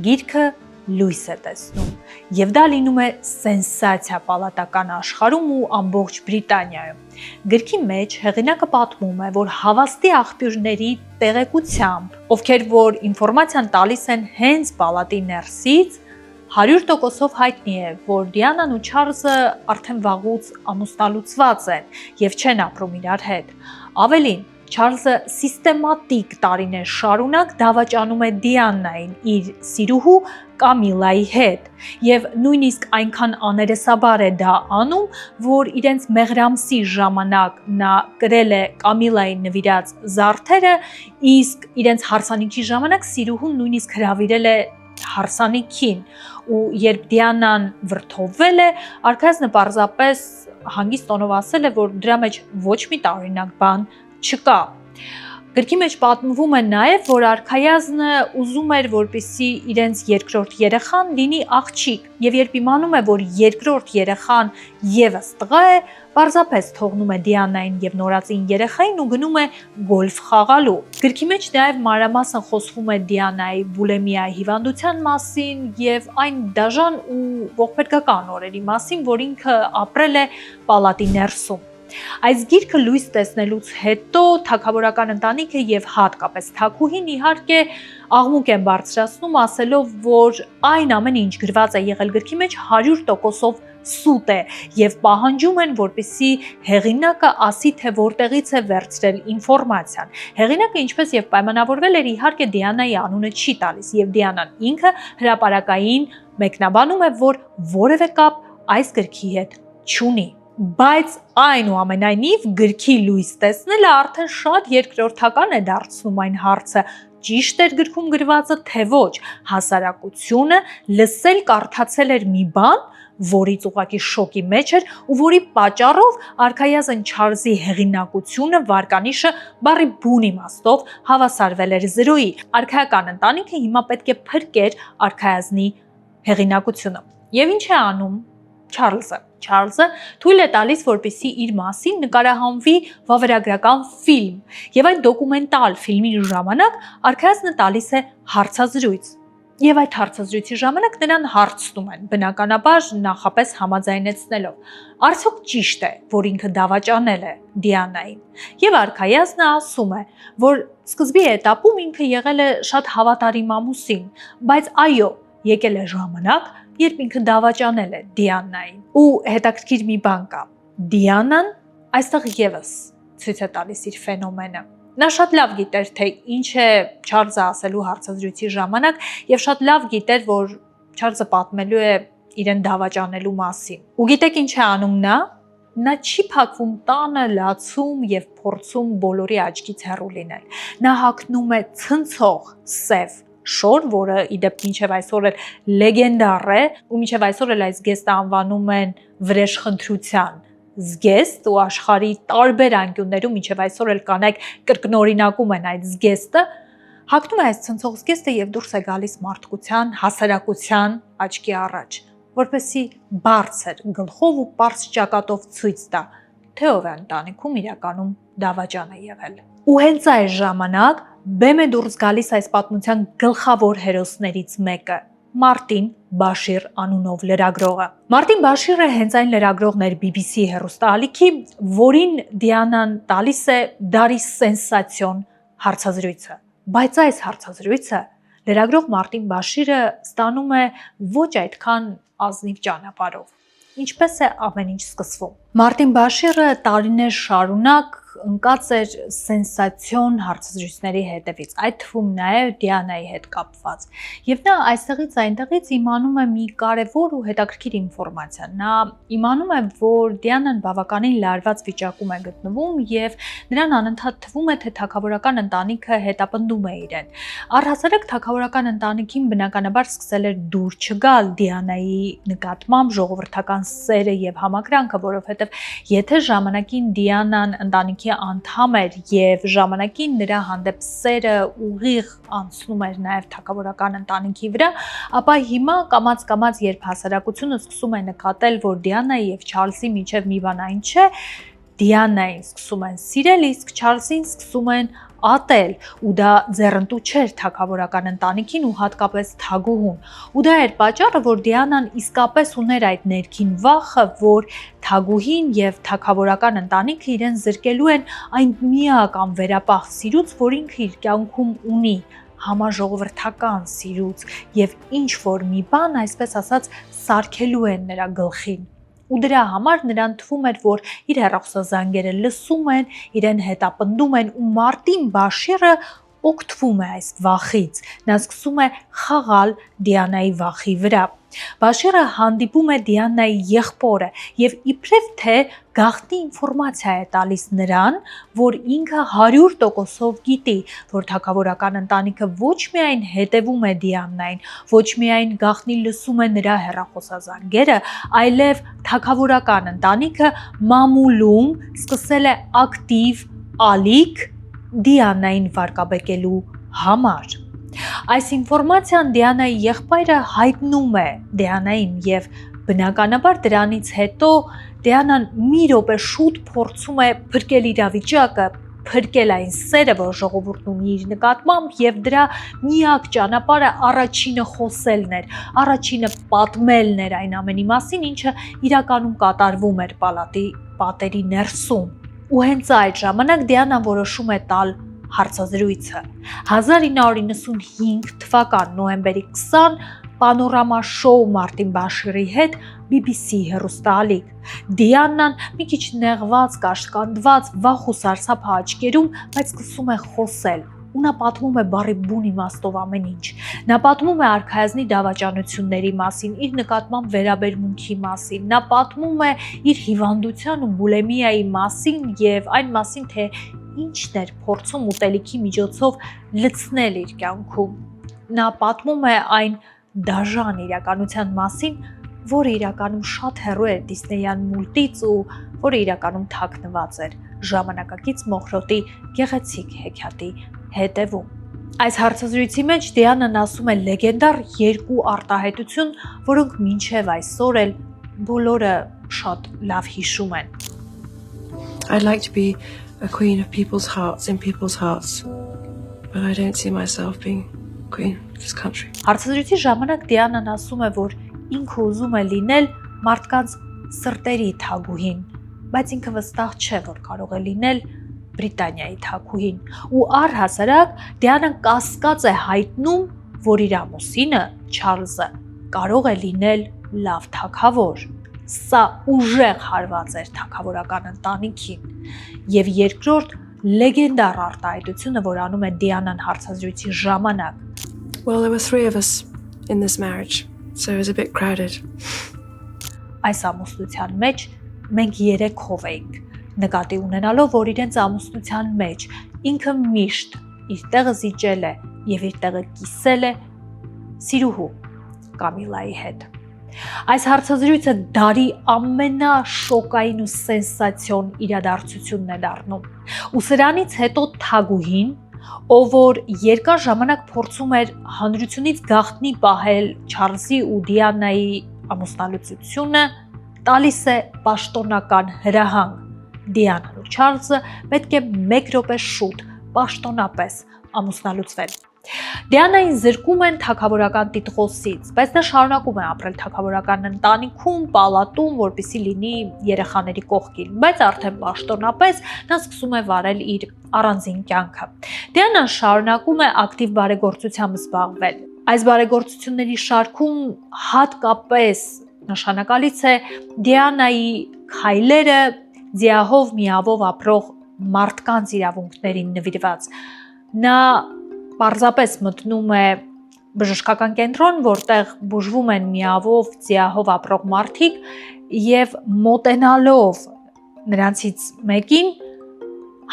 Գիրքը լույս է տեսնում, եւ դա լինում է սենսացիա պալատական աշխարհում ու ամբողջ Բրիտանիայում։ Գրքի մեջ հեղինակը պատմում է, որ հավաստի աղբյուրների տեղեկությամբ, ովքեր որ ինֆորմացիան տալիս են հենց պալատի ներսից, 100%-ով հայտնի է, որ Դիանան ու Չարլզը արդեն վաղուց ամուսնալուծված են եւ չեն ապրում իրար հետ։ Ավելին, Չարլզը սիստեմատիկ տարիներ շարունակ դավաճանում է Դիանային իր սիրուհու Կամիլայի հետ եւ նույնիսկ այնքան աներեսաբար է դա անում, որ իրենց մեղրամսի ժամանակ նա կրել է Կամիլայի նվիրած զարդերը, իսկ իրենց հարսանիքի ժամանակ սիրուհուն նույնիսկ հրավիրել է հարսանիքին ու երբ Դիանան վրդովվել է, արքայազնը պարզապես հանգիստ տոնով ասել է, որ դրա մեջ ոչ մի տարօրինակ բան չկա։ Գրքի մեջ պատմվում է նաև, որ արքայազնը ուզում էր, որպեսզի իրենց երկրորդ երեխան լինի աղջիկ, եւ երբ իմանում է, որ երկրորդ երեխան եւս տղա է, պարզապես թողնում է Դիանային եւ նորածին երեխային ու գնում է գոլֆ խաղալու։ Գրքի մեջ նաև մանրամասն խոսվում է Դիանայի բուլեմիայի հիվանդության մասին եւ այն դաժան ու ողբերգական օրերի մասին, որ ինքը ապրել է պալատի ներսում։ Այս գիրքը լույս տեսնելուց հետո թագավորական ընտանիքը եւ հատկապես թագուհին իհարկե աղմուկ են բարձրացնում, ասելով, որ այն ամեն ինչ գրված է եղել գրքի մեջ 100%-ով սուտ է եւ պահանջում են, որպեսզի հեղինակը ասի, թե որտեղից է վերցրել ինֆորմացիան։ Հեղինակը ինչպես եւ պայմանավորվել էր, իհարկե Դիանայի անունը չի տալիս եւ Դիանան ինքը հրապարակային մեկնաբանում է, որ որևէ կապ այս գրքի հետ չունի։ Բայց այնուամենայնիվ գրքի լույս տեսնելը արդեն շատ երկրորդական է դարձնում այն հարցը, ճիշտ էր գրքում գրվածը, թե ոչ, հասարակությունը լսել կարդացել էր մի բան, որից ուղղակի շոկի մեջ էր ու որի պատճառով արքայազն Չարլզի հեղինակությունը վարկանիշը բառի բուն իմաստով հավասարվել էր 0-ի։ Արքայական ընտանիքը հիմա պետք է փրկեր արքայազնի հեղինակությունը։ Եվ ինչ է անում Չարլզը թույլ է տալիս, որպեսզի իր մասին նկարահանվի վավերագրական ֆիլմ, եւ այդ դոկումենտալ ֆիլմի ժամանակ արքայազնը տալիս է հարցազրույց։ Եվ այդ հարցազրույցի ժամանակ նրան հարցնում են, բնականաբար նախապես համաձայնեցնելով. արդյոք ճիշտ է, որ ինքը դավաճանել է Դիանային։ Եվ արքայազնը ասում է, որ սկզբի էտապում ինքը եղել է շատ հավատարիմ ամուսին, բայց այո, եկել է ժամանակ, երբ ինքը դավաճանել է Դիանային։ Ու հետաքրքիր մի բան կա. Դիանան այստեղ եւս ցույց է տալիս իր ֆենոմենը։ Նա շատ լավ գիտեր, թե ինչ է Չարլզը ասելու հարցազրույցի ժամանակ եւ շատ լավ գիտեր, որ Չարլզը պատմելու է իրեն դավաճանելու մասին։ Ու գիտեք ինչ է անում նա։ Նա չի փակվում տանը, լացում եւ փորձում բոլորի աչքից հեռու լինել։ Նա հագնում է ցնցող սև շոր, որը իդեպ մինչև այսօր էլ լեգենդար է, ու մինչև այսօր էլ այս զգեստը անվանում են վրեժխնդրության զգեստ, ու աշխարհի տարբեր անկյուններում մինչև այսօր էլ կանայք կրկնօրինակում են այդ զգեստը, հագնում է այս ցնցող զգեստը եւ դուրս է գալիս մարդկության, հասարակության աչքի առաջ, որպեսզի բարձր գլխով ու պարզ ճակատով ցույց տա, թե ով է ընտանիքում իրականում դավաճան է եղել։ Ու հենց այս ժամանակ բեմ է դուրս գալիս այս պատմության գլխավոր հերոսներից մեկը՝ Մարտին Բաշիր անունով լրագրողը։ Մարտին Բաշիրը հենց այն լրագրողն էր BBC հեռուստաալիքի, որին Դիանան տալիս է դարի սենսացիոն հարցազրույցը։ Բայց այս հարցազրույցը լրագրող Մարտին Բաշիրը ստանում է ոչ այդքան ազնիվ ճանապարհով։ Ինչպես է ամեն ինչ սկսվում։ Մարտին Բաշիրը տարիներ շարունակ ընկած էր սենսացիոն հարցազրույցների հետևից, այդ թվում նաև Դիանայի հետ կապված։ Եվ նա այստեղից այնտեղից իմանում է մի կարևոր ու հետաքրքիր ինֆորմացիա։ Նա իմանում է, որ Դիանան բավականին լարված վիճակում է գտնվում եւ նրան անընդհատ թվում է, թե թագավորական ընտանիքը հետապնդում է իրեն։ Առհասարակ թագավորական ընտանիքին բնականաբար սկսել էր դուր չգալ Դիանայի նկատմամբ ժողովրդական սերը եւ համակրանքը, որովհետեւ եթե ժամանակին Դիանան ընտանիքի անդամ էր եւ ժամանակին նրա հանդեպ սերը ուղիղ անցնում էր նաեւ թագավորական ընտանիքի վրա, ապա հիմա կամաց-կամաց երբ հասարակությունը սկսում է նկատել, որ Դիանայի եւ Չարլզի միջև մի բան այն չէ, Դիանային սկսում են սիրել, իսկ Չարլզին սկսում են ատել, ու դա ձեռնտու չէր թագավորական ընտանիքին ու հատկապես Թագուհուն։ Ու դա էր պատճառը, որ Դիանան իսկապես ուներ այդ ներքին վախը, որ Թագուհին եւ թագավորական ընտանիքը իրեն զրկելու են այն միակ անվերապահ սիրուց, որ ինքը իր կյանքում ունի, համաժողովրդական սիրուց, եւ ինչ որ մի բան, այսպես ասած, սարքելու են նրա գլխին։ Ու դրա համար նրան թվում էր, որ իր հեռախոսազանգերը լսում են, իրեն հետապնդում են ու Մարտին Բաշիրը օգտվում է այս վախից։ Նա սկսում է խաղալ Դիանայի վախի վրա։ Բաշիրը հանդիպում է Դիանայի եղբորը եւ իբրև թե գաղտնի ինֆորմացիա է տալիս նրան, որ ինքը 100% գիտի, որ թագավորական ընտանիքը ոչ միայն հետևում է Դիանային, ոչ միայն գաղտնի լսում է նրա հեռախոսազանգերը, այլև թագավորական ընտանիքը մամուլում սկսել է ակտիվ ալիք Դիանային վարկաբեկելու համար։ Այս ինֆորմացիան Դիանայի եղբայրը հայտնում է Դիանային եւ բնականաբար դրանից հետո Դիանան մի րոպե շուտ փորձում է փրկել իրավիճակը, փրկել այն սերը, որ ժողովուրդն ունի իր նկատմամբ եւ դրա միակ ճանապարհը առաջինը խոսելն էր, առաջինը պատմելն էր այն ամենի մասին, ինչը իրականում կատարվում էր պալատի պատերի ներսում։ Ու հենց այդ ժամանակ Դիանան որոշում է տալ հարցազրույցը։ 1995 թվական նոյեմբերի 20 Պանորամա շոու Մարտին Բաշիրի հետ BBC հեռուստաալիք։ Դիանան մի քիչ նեղված, կաշկանդված, վախ ու սարսափ աչքերում, բայց սկսում է խոսել։ Ու նա պատմում է բառի բուն իմաստով ամեն ինչ։ Նա պատմում է արքայազնի դավաճանությունների մասին, իր նկատմամբ վերաբերմունքի մասին։ Նա պատմում է իր հիվանդության ու բուլեմիայի մասին եւ այն մասին, թե ինչն էր փորձում ուտելիքի միջոցով լցնել իր կյանքում։ Նա պատմում է այն դաժան իրականության մասին, որը իրականում շատ հեռու էր Դիսնեյան մուլտից ու որը իրականում թաքնված էր ժամանակակից մոխրոտի գեղեցիկ հեքիաթի հետևում։ Այս հարցազրույցի մեջ Դիանան ասում է լեգենդար երկու արտահայտություն, որոնք մինչև այսօր էլ բոլորը շատ լավ հիշում են։ I'd like to be a queen of people's hearts, in people's hearts, but I don't see myself being queen of this country. Հարցազրույցի ժամանակ Դիանան ասում է, որ ինքը ուզում է լինել մարդկանց սրտերի թագուհին, բայց ինքը վստահ չէ, որ կարող է լինել Բրիտանիայի թագուհին։ Ու առհասարակ Դիանան կասկած է հայտնում, որ իր ամուսինը Չարլզը կարող է լինել լավ թագավոր։ Սա ուժեղ հարված էր թագավորական ընտանիքին։ Եվ երկրորդ լեգենդար արտահայտությունը, որ անում է Դիանան հարցազրույցի ժամանակ։ Well, there were 3 of us in this marriage, so it was a bit crowded. Այս ամուսնության մեջ մենք 3-ով էինք, նկատի ունենալով, որ իրենց ամուսնության մեջ ինքը միշտ իր տեղը զիջել է եւ իր տեղը կիսել է Սիրուհու Կամիլայի հետ։ Այս հարցազրույցը դարի ամենաշոկային ու սենսացիոն իրադարձությունն է դառնում։ Ու սրանից հետո Թագուհին, ով որ երկար ժամանակ փորձում էր հանրությունից գաղտնի պահել Չարլզի ու Դիանայի ամուսնալուծությունը, տալիս է պաշտոնական հրահանգ։ Դիանան ու Չարլզը պետք է 1 րոպե շուտ պաշտոնապես ամուսնալուծվել։ Դիանային զրկում են թագավորական տիտղոսից, բայց նա շարունակում է ապրել թագավորական ընտանիքում, պալատում, որպեսզի լինի երեխաների կողքին, բայց արդեն պաշտոնապես նա սկսում է վարել իր առանձին կյանքը։ Դիանան շարունակում է ակտիվ բարեգործությամբ զբաղվել։ Այս բարեգործությունների շարքում հատկապես նշանակալից է Դիանայի քայլերը ձիահով միավով ապրող մարդկանց իրավունքներին նվիրված։ Նա պարզապես մտնում է բժշկական կենտրոն, որտեղ բուժվում են միավով, ձիահով ապրող մարդիկ եւ մոտենալով նրանցից մեկին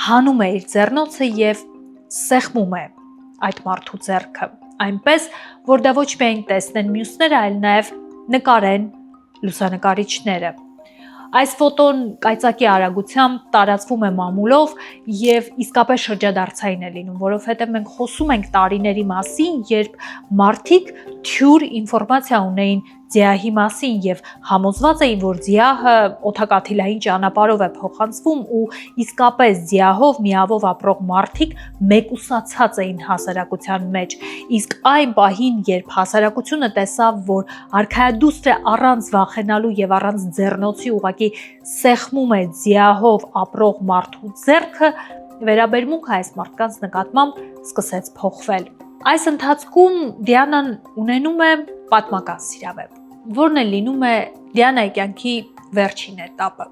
հանում է իր ձեռնոցը եւ սեղմում է այդ մարդու ձեռքը, այնպես որ դա ոչ միայն տեսնեն մյուսները, այլ նաեւ նկարեն լուսանկարիչները։ Այս ֆոտոն կայծակի արագությամբ տարածվում է մամուլով եւ իսկապես շրջադարձային է լինում, որովհետեւ մենք խոսում ենք տարիների մասին, երբ մարդիկ թյուր ինֆորմացիա ունեին Ձիահի մասին եւ համոզված էին, որ ձիահը օդակաթիլային ճանապարհով է փոխանցվում ու իսկապես ձիահով միավով ապրող մարդիկ մեկուսացած էին հասարակության մեջ։ Իսկ այն պահին, երբ հասարակությունը տեսավ, որ արքայադուստրը առանց վախենալու եւ առանց ձեռնոցի ուղակի սեղմում է ձիահով ապրող մարդու ձեռքը, վերաբերմունքը այս մարդկանց նկատմամբ սկսեց փոխվել։ Այս ընթացքում Դիանան ունենում է պատմական սիրավեպ, որն է լինում է Դիանայի կյանքի վերջին էտապը։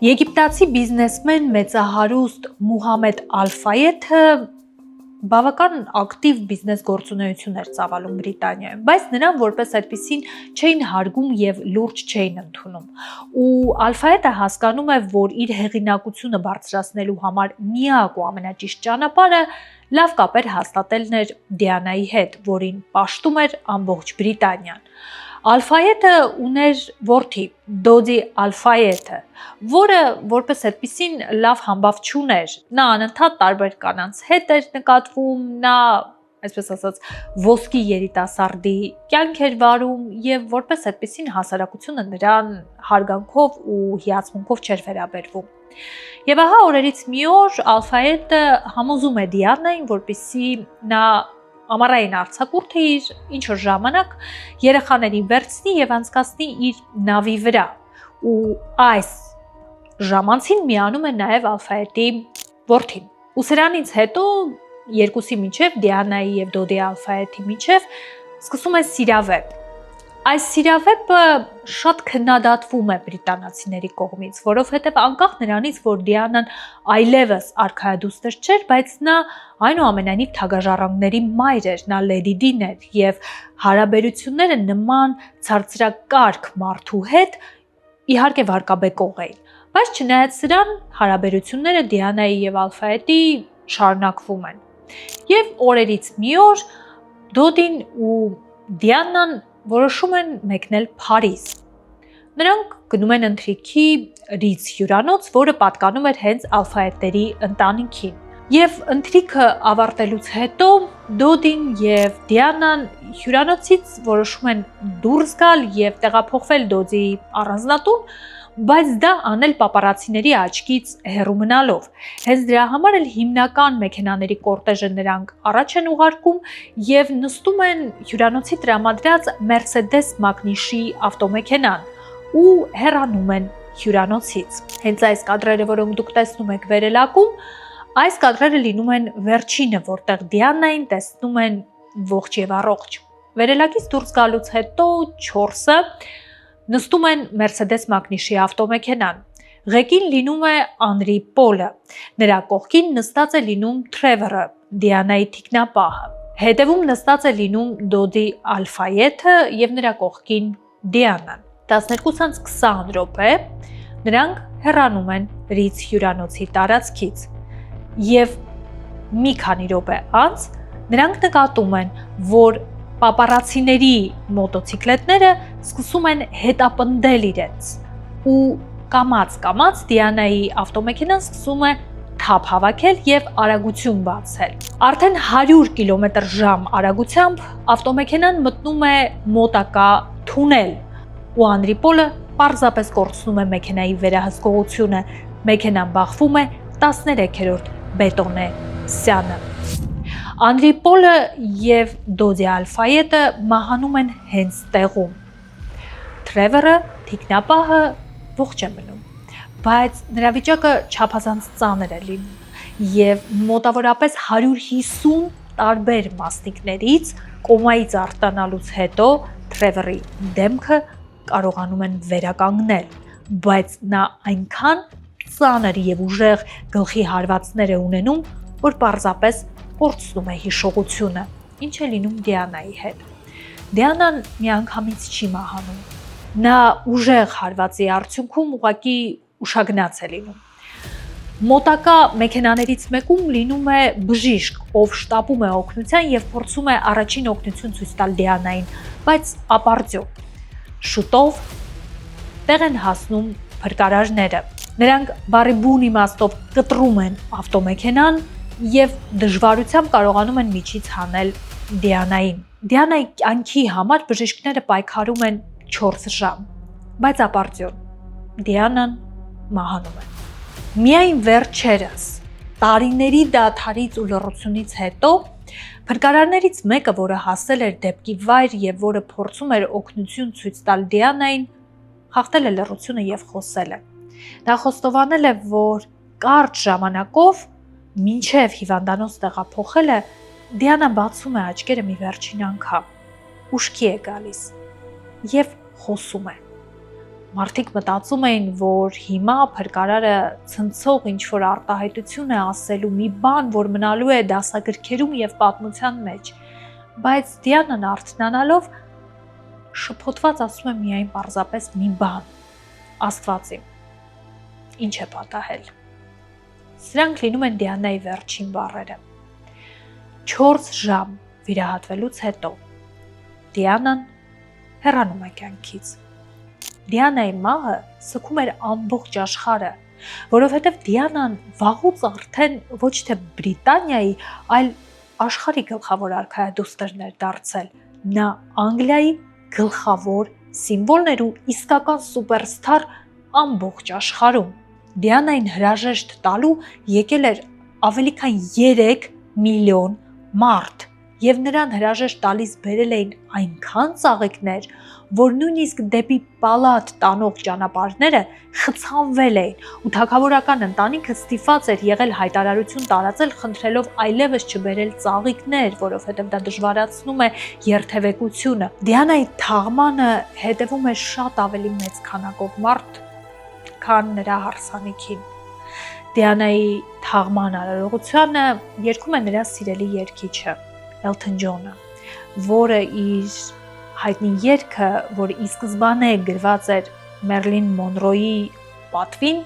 Եգիպտացի բիզնեսմեն մեծահարուստ Մուհամեդ Ալ-Ֆայեթը բավական ակտիվ բիզնես գործունեություն էր ծավալում Բրիտանիայում, բայց նրան որպես այդպեսին չէին հարգում եւ լուրջ չէին ընդունում։ Ու Ալ-Ֆայեթը հասկանում է, որ իր հեղինակությունը բարձրացնելու համար միակ ու ամենաճիշտ ճանապարհը լավ կապեր հաստատելն էր Դիանայի հետ, որին պաշտում էր ամբողջ Բրիտանիան։ Ալ-Ֆայեթը ուներ որդի, Դոդի Ալ-Ֆայեթը, որը որպես այդպեսին լավ համբավ չուներ։ Նա անընդհատ տարբեր կանանց հետ էր նկատվում, նա, այսպես ասած, ոսկի երիտասարդի կյանք էր վարում եւ որպես այդպեսին հասարակությունը նրան հարգանքով ու հիացմունքով չէր վերաբերվում։ Եվ ահա օրերից մի օր Ալ-Ֆայեթը համոզում է Դիանային, որպեսզի նա ամառային արձակուրդը իր ինչ-որ ժամանակ երեխաներին վերցնի եւ անցկացնի իր նավի վրա։ Ու այս ժամանցին միանում է նաեւ Ալ-Ֆայեթի որդին։ Ու սրանից հետո երկուսի միջև Դիանայի եւ Դոդի Ալ-Ֆայեթի միջև սկսում է սիրավեպ։ Այս սիրավեպը շատ քննադատվում է բրիտանացիների կողմից, որովհետև անկախ նրանից, որ Դիանան այլևս արքայադուստր չէր, բայց նա այնուամենայնիվ թագաժառանգների մայր էր, նա Լեդի Դին էր եւ հարաբերությունները նման ցածրակարգ մարդու հետ իհարկե վարկաբեկող էին։ Բայց չնայած սրան, հարաբերությունները Դիանայի եւ Ալ-Ֆայեթի շարունակվում են։ Եւ օրերից մի օր Դոդին ու Դիանան որոշում են մեկնել Փարիզ։ Նրանք գնում են ընթրիքի Ռից հյուրանոց, որը պատկանում էր հենց Ալ-Ֆայեթների ընտանիքին։ Եվ ընթրիքը ավարտելուց հետո Դոդին եւ Դիանան հյուրանոցից որոշում են դուրս գալ եւ տեղափոխվել Դոդի առանձնատուն, բայց դա անել պապարացիների աչքից հեռու մնալով։ Հենց դրա համար էլ հիմնական մեքենաների կորտեժը նրանք առաջ են ուղարկում եւ նստում են հյուրանոցի տրամադրած Mercedes Magnus-ի ավտոմեքենան ու հեռանում են հյուրանոցից։ Հենց այս կադրերը, որոնք դուք տեսնում եք վերելակում, այս կադրերը լինում են վերջինը, որտեղ Դիանային տեսնում են ողջ եւ առողջ։ Վերելակից դուրս գալուց հետո 4-ը նստում են Mercedes Magnus-ի ավտոմեքենան։ Ղեկին լինում է Անրի Պոլը, նրա կողքին նստած է լինում Թրևորը, Դիանայի թիկնապահը։ Հետևում նստած է լինում Դոդի Ալ-Ֆայեթը եւ նրա կողքին Դիանան։ 12:20 րոպե նրանք հեռանում են Ռից հյուրանոցի տարածքից եւ մի քանի րոպե անց նրանք նկատում են, որ պապարացիների մոտոցիկլետները սկսում են հետապնդել իրենց ու կամած Դիանայի ավտոմեքենան սկսում է թափ հավաքել եւ արագություն բացել։ Արդեն 100 կմ/ժ արագությամբ ավտոմեքենան մտնում է մոտակա թունել ու Անրի Պոլը պարզապես կորցնում է մեքենայի վերահսկողությունը։ Մեքենան բախվում է 13-րդ բետոնե սյանը։ Անրի Պոլը եւ Դոդի Ալ-Ֆայեթը մահանում են հենց տեղում։ Թրևորը, թիկնապահը ողջ է մնում, բայց նրա վիճակը չափազանց ծանր է լինում եւ մոտավորապես 150 տարբեր մասնիկներից կոմայից արտանալուց հետո Թրևորի դեմքը կարողանում են վերականգնել, բայց նա այնքան ծանր եւ ուժեղ գլխի հարվածներ է ունենում, որ պարզապես կորցնում է հիշողությունը։ Ինչ է լինում Դիանայի հետ։ Դիանան միանգամից չի մահանում։ Նա ուժեղ հարվածի արդյունքում ուղղակի ուշագնաց է լինում։ Մոտակա մեքենաներից մեկում լինում է բժիշկ, ով շտապում է օգնության եւ փորձում է առաջին օգնություն ցույց տալ Դիանային, բայց ապարդյո։ Շուտով տեղ են հասնում փրկարարները։ Նրանք բարի բուն իմաստով կտրում են ավտոմեքենան եւ դժվարությամբ կարողանում են միջից հանել Դիանային։ Դիանայի կյանքի համար բժիշկները պայքարում են 4 ժամ, բայց ապարդյուն Դիանան մահանում է։ Միայն վերջերս տարիների դադարից ու լռությունից հետո փրկարարներից մեկը, որը հասել էր դեպքի վայր եւ որը փորձում էր օգնություն ցույց տալ Դիանային, խախտել է լռությունը եւ խոսել է։ Նա խոստովանել է, որ կարճ ժամանակով մինչև հիվանդանոց տեղափոխելը Դիանան բացում է աչքերը մի վերջին անգամ, ուշքի է գալիս եւ խոսում է։ Մարդիկ մտածում էին, որ հիմա փրկարարը ցնցող ինչ-որ արտահայտություն է ասելու մի բան, որ մնալու է դասագրքերում եւ պատմության մեջ, բայց Դիանան արթնանալով շփոթված ասում է միայն պարզապես մի բան. Աստվածի, ինչ է պատահել։ Սրանք լինում են Դիանայի վերջին բառերը։ 4 ժամ վիրահատվելուց հետո Դիանան հեռանում է կյանքից։ Դիանայի մահը սգում էր ամբողջ աշխարհը, որովհետև Դիանան վաղուց արդեն ոչ թե Բրիտանիայի, այլ աշխարհի գլխավոր արքայադուստրն էր դարձել։ Նա Անգլիայի գլխավոր սիմվոլն էր ու իսկական սուպերստար ամբողջ աշխարհում։ Դիանային հրաժեշտ տալու եկել էր ավելի քան 3 միլիոն մարդ, եւ նրան հրաժեշտ տալիս բերել էին այնքան ծաղիկներ, որ նույնիսկ դեպի պալատ տանող ճանապարհները խցանվել էին, ու թագավորական ընտանիքը ստիպված էր եղել հայտարարություն տարածել, խնդրելով այլևս չբերել ծաղիկներ, որովհետև դա դժվարացնում է երթևեկությունը։ Դիանայի թաղմանը հետևում է շատ ավելի մեծ քանակով մարդ, քան նրա հարսանիքին։ Դիանայի թաղման արարողությանը երգում է նրա սիրելի երգիչը Elton John-ը, որը իր հայտնի երգը, որ ի սկզբանե գրված էր Մերլին Մոնրոյի պատվին,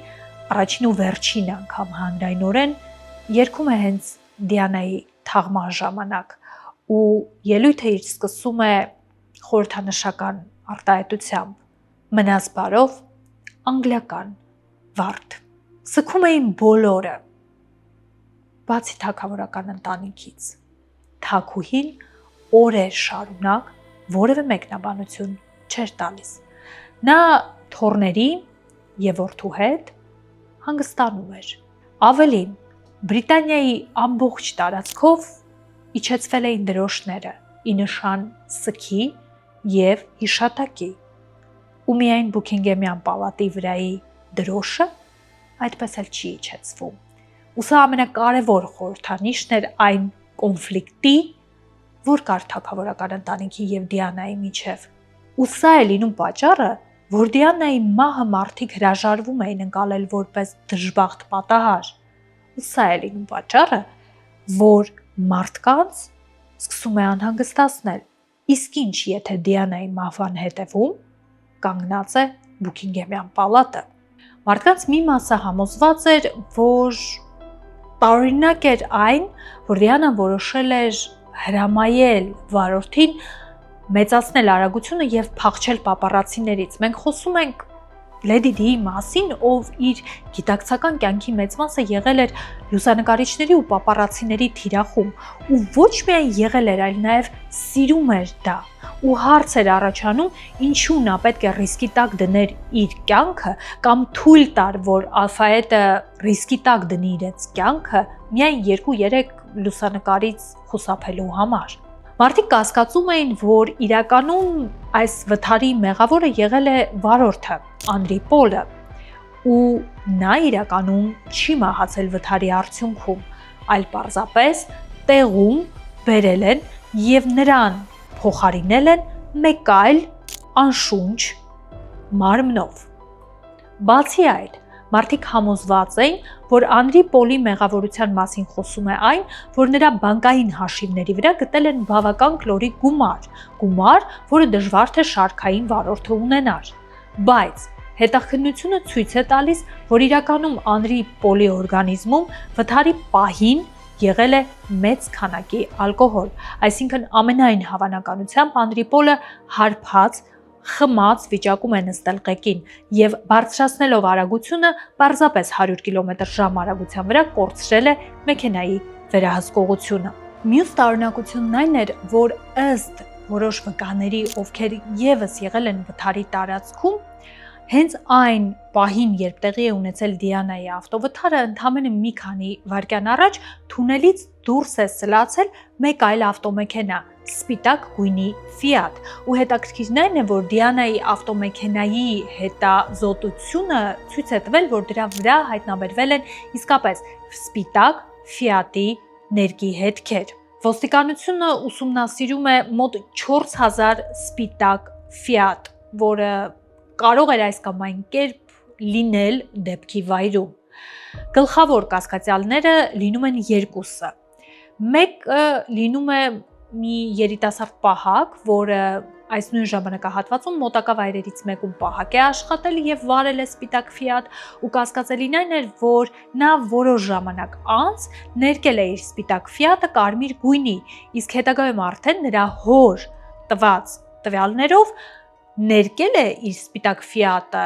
առաջին ու վերջին անգամ հանրայնորեն երգում է հենց Դիանայի թաղման ժամանակ, ու ելույթը իր սկսում է խորհրդանշական արտահայտությամբ. մնաս բարով, անգլիական վարդ։ Սգում էին բոլորը, բացի թագավորական ընտանիքից։ Թագուհին օրեր շարունակ որևէ մեկնաբանություն չէր տալիս։ Նա թոռների եւ որդու հետ հանգստանում էր։ Ավելին, Բրիտանիայի ամբողջ տարածքով իջեցվել էին դրոշները ի նշան սգի եւ հիշատակի, ու միայն Բուքինգեմյան պալատի վրայի դրոշը այդպես էլ չի իջեցվում։ Ու սա ամենակարևոր խորհրդանիշն էր այն կոնֆլիկտի, որ կար թագավորական ընտանիքի եւ Դիանայի միջև։ Ու սա է լինում պատճառը, որ Դիանայի մահը մարդիկ հրաժարվում էին ընկալել որպես դժբախտ պատահար։ Ու սա է լինում պատճառը, որ մարդկանց սկսում է անհանգստացնել։ Իսկ ինչ, եթե Դիանայի մահվան հետևում կանգնած է Բուքինգեմյան պալատը։ Մարդկանց մի մասը համոզված էր, որ տարօրինակ էր այն, որ Դիանան որոշել էր հրամայել վարորդին մեծացնել արագությունը եւ փախչել պապարացիներից։ Մենք խոսում ենք Լեդի Դիի մասին, ով իր գիտակցական կյանքի մեծ մասը եղել էր լուսանկարիչների ու պապարացիների թիրախում, ու ոչ միայն եղել էր, այլ նաեւ սիրում էր դա։ Ու հարց էր առաջանում, ինչու նա պետք է ռիսկի տակ դներ իր կյանքը կամ թույլ տար, որ Ալֆայետը ռիսկի տակ դնի իրենց կյանքը միայն 2-3 լուսանկարից խուսափելու համար։ Մարդիկ կասկածում էին, որ իրականում այս վթարի մեղավորը եղել է վարորդը, Անրի Պոլը, ու նա իրականում չի մահացել վթարի արդյունքում, այլ պարզապես տեղում բերել են եւ նրան փոխարինել են մեկ այլ անշունչ մարմնով։ Բացի այդ, մարդիկ համոզված էին, որ Անրի Պոլի մեղավորության մասին խոսում է այն, որ նրա բանկային հաշիվների վրա գտել են բավական կլորի գումար, որը դժվար թե շարքային վարորդը ունենար։ Բայց հետաքննությունը ցույց է տալիս, որ իրականում Անրի Պոլի օրգանիզմում վթարի պահին եղել է մեծ քանակի ալկոհոլ, այսինքն ամենայն հավանականությամբ Անրի Պոլը հարբած, խմած վիճակում է նստել ղեկին եւ բարձրացնելով արագությունը պարզապես 100 կմ/ժ արագության վրա կորցրել է մեքենայի վերահսկողությունը։ Մյուս տարօրինակությունն այն էր, որ ըստ որոշ վկաների, ովքեր եւս եղել են վթարի տարածքում, հենց այն պահին, երբ տեղի է ունեցել Դիանայի ավտովթարը, ընդամենը մի քանի վայրկյան առաջ թունելից դուրս է սլացել մեկ այլ ավտոմեքենա, սպիտակ գույնի Fiat, ու հետաքրքիրն այն է, որ Դիանայի ավտոմեքենայի հետազոտությունը ցույց է տվել, որ դրա վրա հայտնաբերվել են իսկապես սպիտակ Fiat-ի ներկի հետքեր։ Ոստիկանությունը ուսումնասիրում է մոտ 4000 սպիտակ Fiat, որը կարող էր այս կամ այն կերպ լինել դեպքի վայրում։ Գլխավոր կասկածյալները լինում են երկուսը։ Մեկը լինում է մի երիտասարդ պահակ, որը այս նույն ժամանակահատվածում մոտակա վայրերից մեկում պահակ է աշխատել եւ վարել է սպիտակ Fiat, ու կասկածելին այն էր, որ նա որոշ ժամանակ անց ներկել է իր սպիտակ Fiat-ը կարմիր գույնի, իսկ հետագայում արդեն նրա հոր տված տվյալներով ներկել է իր սպիտակ Fiat-ը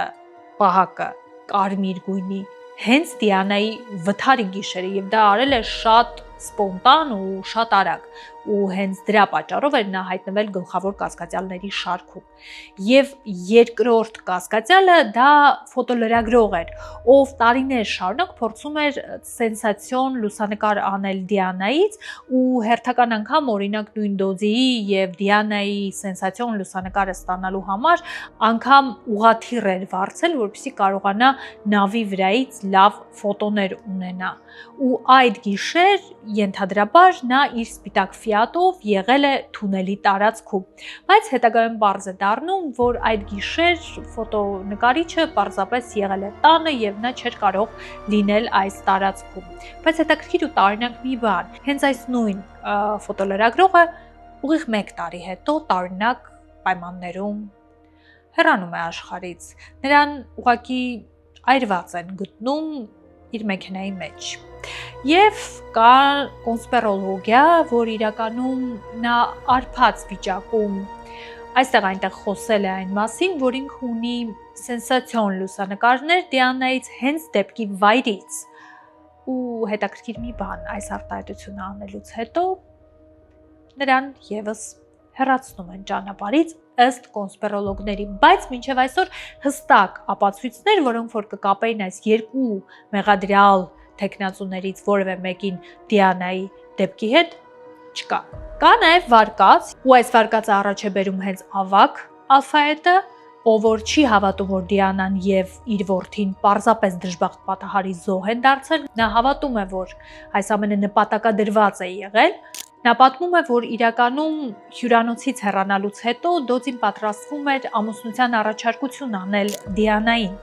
պահակը կարմիր գույնի հենց Դիանայի վթարի գիշերը, եւ դա արել է շատ սպոնտան ու շատ արագ, ու հենց դրա պատճառով էր նա հայտնվել գլխավոր կասկածյալների շարքում։ Եվ երկրորդ կասկածյալը դա ֆոտոլրագրող էր, ով տարիներ շարունակ փորձում էր սենսացիոն լուսանկար անել Դիանայից, ու հերթական անգամ օրինակ նույն Դոձիի եւ Դիանայի սենսացիոն լուսանկարը ստանալու համար անգամ ուղաթիռ էր վարձել, որպեսզի կարողանա նավի վրայից լավ ֆոտոներ ունենա։ Ու այդ գիշեր ենթադրաբար նա իր սպիտակ Fiat-ով եղել է թունելի տարածքում, բայց հետագայում պարզ է դառնում, որ այդ գիշեր ֆոտոնկարիչը պարզապես եղել է տանը եւ նա չէր կարող լինել այս տարածքում։ Բայց հետաքրքիր ու տարօրինակ մի բան, հենց այս նույն ֆոտոլրագրողը ուղիղ 1 տարի հետո տարօրինակ պայմաններում հեռանում է աշխարհից։ Նրան ուղղակի այրված են գտնում իր մեքենայի մեջ։ Եվ կա կոնսպիրոլոգիա, որ իրականում նա արփած վիճակում այստեղ այնտեղ խոսել է այն մասին, որ ինքը ունի սենսացիոն լուսանկարներ Դիանայից հենց դեպքի վայրից։ Ու հետաքրքիր մի բան, այս արտահայտությունը անելուց հետո նրան եւս հեռացնում են ճանապարհից ըստ կոնսպիրոլոգների, բայց մինչև այսօր հստակ ապացույցներ, որոնք որ կկապեին այս երկու մեղադրյալ տեխնացուներից որևէ մեկին Դիանայի դեպքի հետ, չկա։ Կա նաև վարկած, ու այս վարկածը առաջ է բերում հենց ավակ Ալֆայետը, ով որ չի հավատում, որ Դիանան եւ իր որդին պարզապես դժբախտ պատահարի զոհ են դարձել, նա հավատում է, որ այս ամենը նպատակադրված է եղել։ Նա պատմում է, որ իրականում հյուրանոցից հեռանալուց հետո Դոձին պատրաստվում էր ամուսնության առաջարկություն անել Դիանային,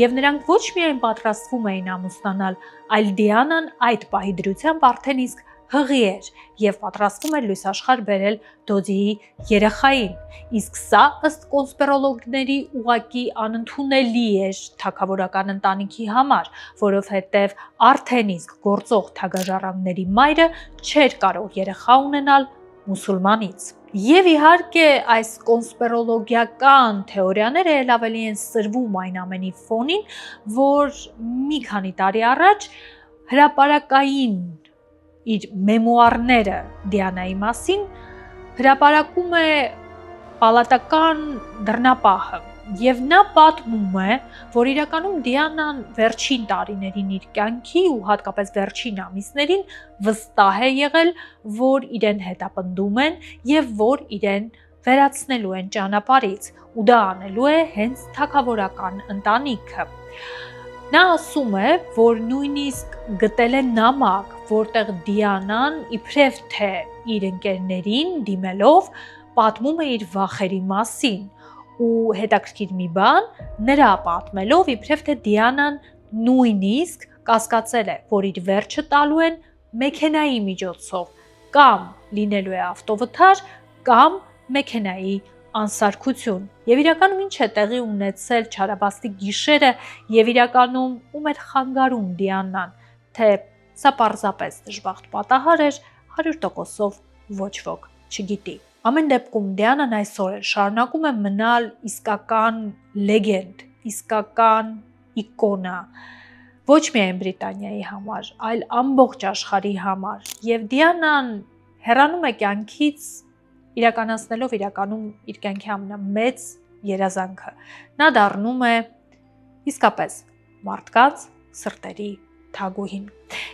եւ նրանք ոչ միայն պատրաստվում էին ամուսնանալ, այլ Դիանան այդ պահի դրությամբ արդեն իսկ հղի էր եւ պատրաստվում էր լույսաշխարհ բերել Դոձիի երեխային, իսկ սա ըստ կոնսպիրոլոգների ուղղակի անընդունելի էր թագավորական ընտանիքի համար, որովհետեւ արդեն իսկ գործող թագաժառանգների մայրը չէր կարող երեխա ունենալ մուսուլմանից։ Եվ իհարկե այս կոնսպիրոլոգիական թեորիաները էլ ավելի են սրվում այն ամենի ֆոնին, որ մի քանի տարի առաջ հրապարակային իր մեմուարները Դիանայի մասին հրապարակում է պալատական դռնապահը, եւ նա պատմում է, որ իրականում Դիանան վերջին տարիներին իր կյանքի ու հատկապես վերջին ամիսներին վստահ է եղել, որ իրեն հետապնդում են եւ որ իրեն վերացնելու են ճանապարհից, ու դա անելու է հենց թագավորական ընտանիքը։ Նա ասում է, որ նույնիսկ գտել է նամակ, որտեղ Դիանան իբրև թե իր ընկերներին դիմելով պատմում է իր վախերի մասին, ու հետաքրքիր մի բան, նրա պատմելով իբրև թե Դիանան նույնիսկ կասկածել է, որ իր վերջը տալու են մեքենայի միջոցով, կամ լինելու է ավտովթար, կամ մեքենայի անսարքություն։ Եվ իրականում ինչ է տեղի ունեցել չարաբաստիկ գիշերը, եւ իրականում ում էր խանգարում Դիանան, թե սա պարզապես դժբախտ պատահար էր, 100%-ով ոչ ոք չգիտի։ Ամեն դեպքում Դիանան այսօր էլ շարունակում է մնալ իսկական լեգենդ, իսկական իկոնա, ոչ միայն Բրիտանիայի համար, այլ ամբողջ աշխարհի համար։ Եվ Դիանան հեռանում է կյանքից իրականացնելով իրականում իր կյանքի ամենամեծ երազանքը։ Նա դառնում է իսկապես մարդկանց սրտերի թագուհին։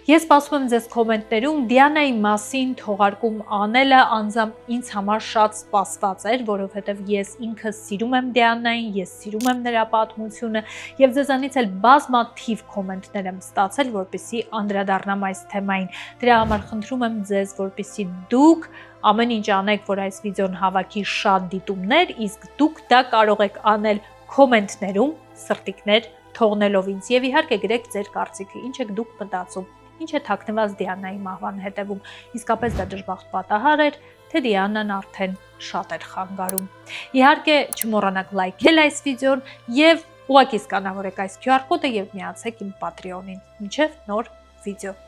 Ես սպասում եմ ձեզ կոմենտներում Դիանայի մասին թողարկում անելը անձամբ ինձ համար շատ սպասված էր, որովհետև ես ինքս սիրում եմ Դիանային, ես սիրում եմ նրա պատմությունը եւ ձեզանից էլ բազմաթիվ կոմենտներ եմ ստացել, որպեսզի անդրադառնամ այս թեմային։ Դրա համար խնդրում եմ ձեզ, որպեսզի դուք ամեն ինչ անեք, որ այս վիդեոն հավաքի շատ դիտումներ, իսկ դուք դա կարող եք անել կոմենտներում, սրտիկներ թողնելով ինձ եւ իհարկե գրեք ձեր կարծիքը, ինչ եք դուք մտածում, ինչ է թաքնված Դիանայի մահվան հետևում, իսկապես դա դժբախտ պատահար էր, թե Դիանան արդեն շատ էր խանգարում։ Իհարկե չմոռանաք լայքել այս վիդեոն եւ ուղղակի սկանավորեք այս QR կոդը եւ միացեք իմ Patreon-ին։ Մինչեւ նոր վիդեո։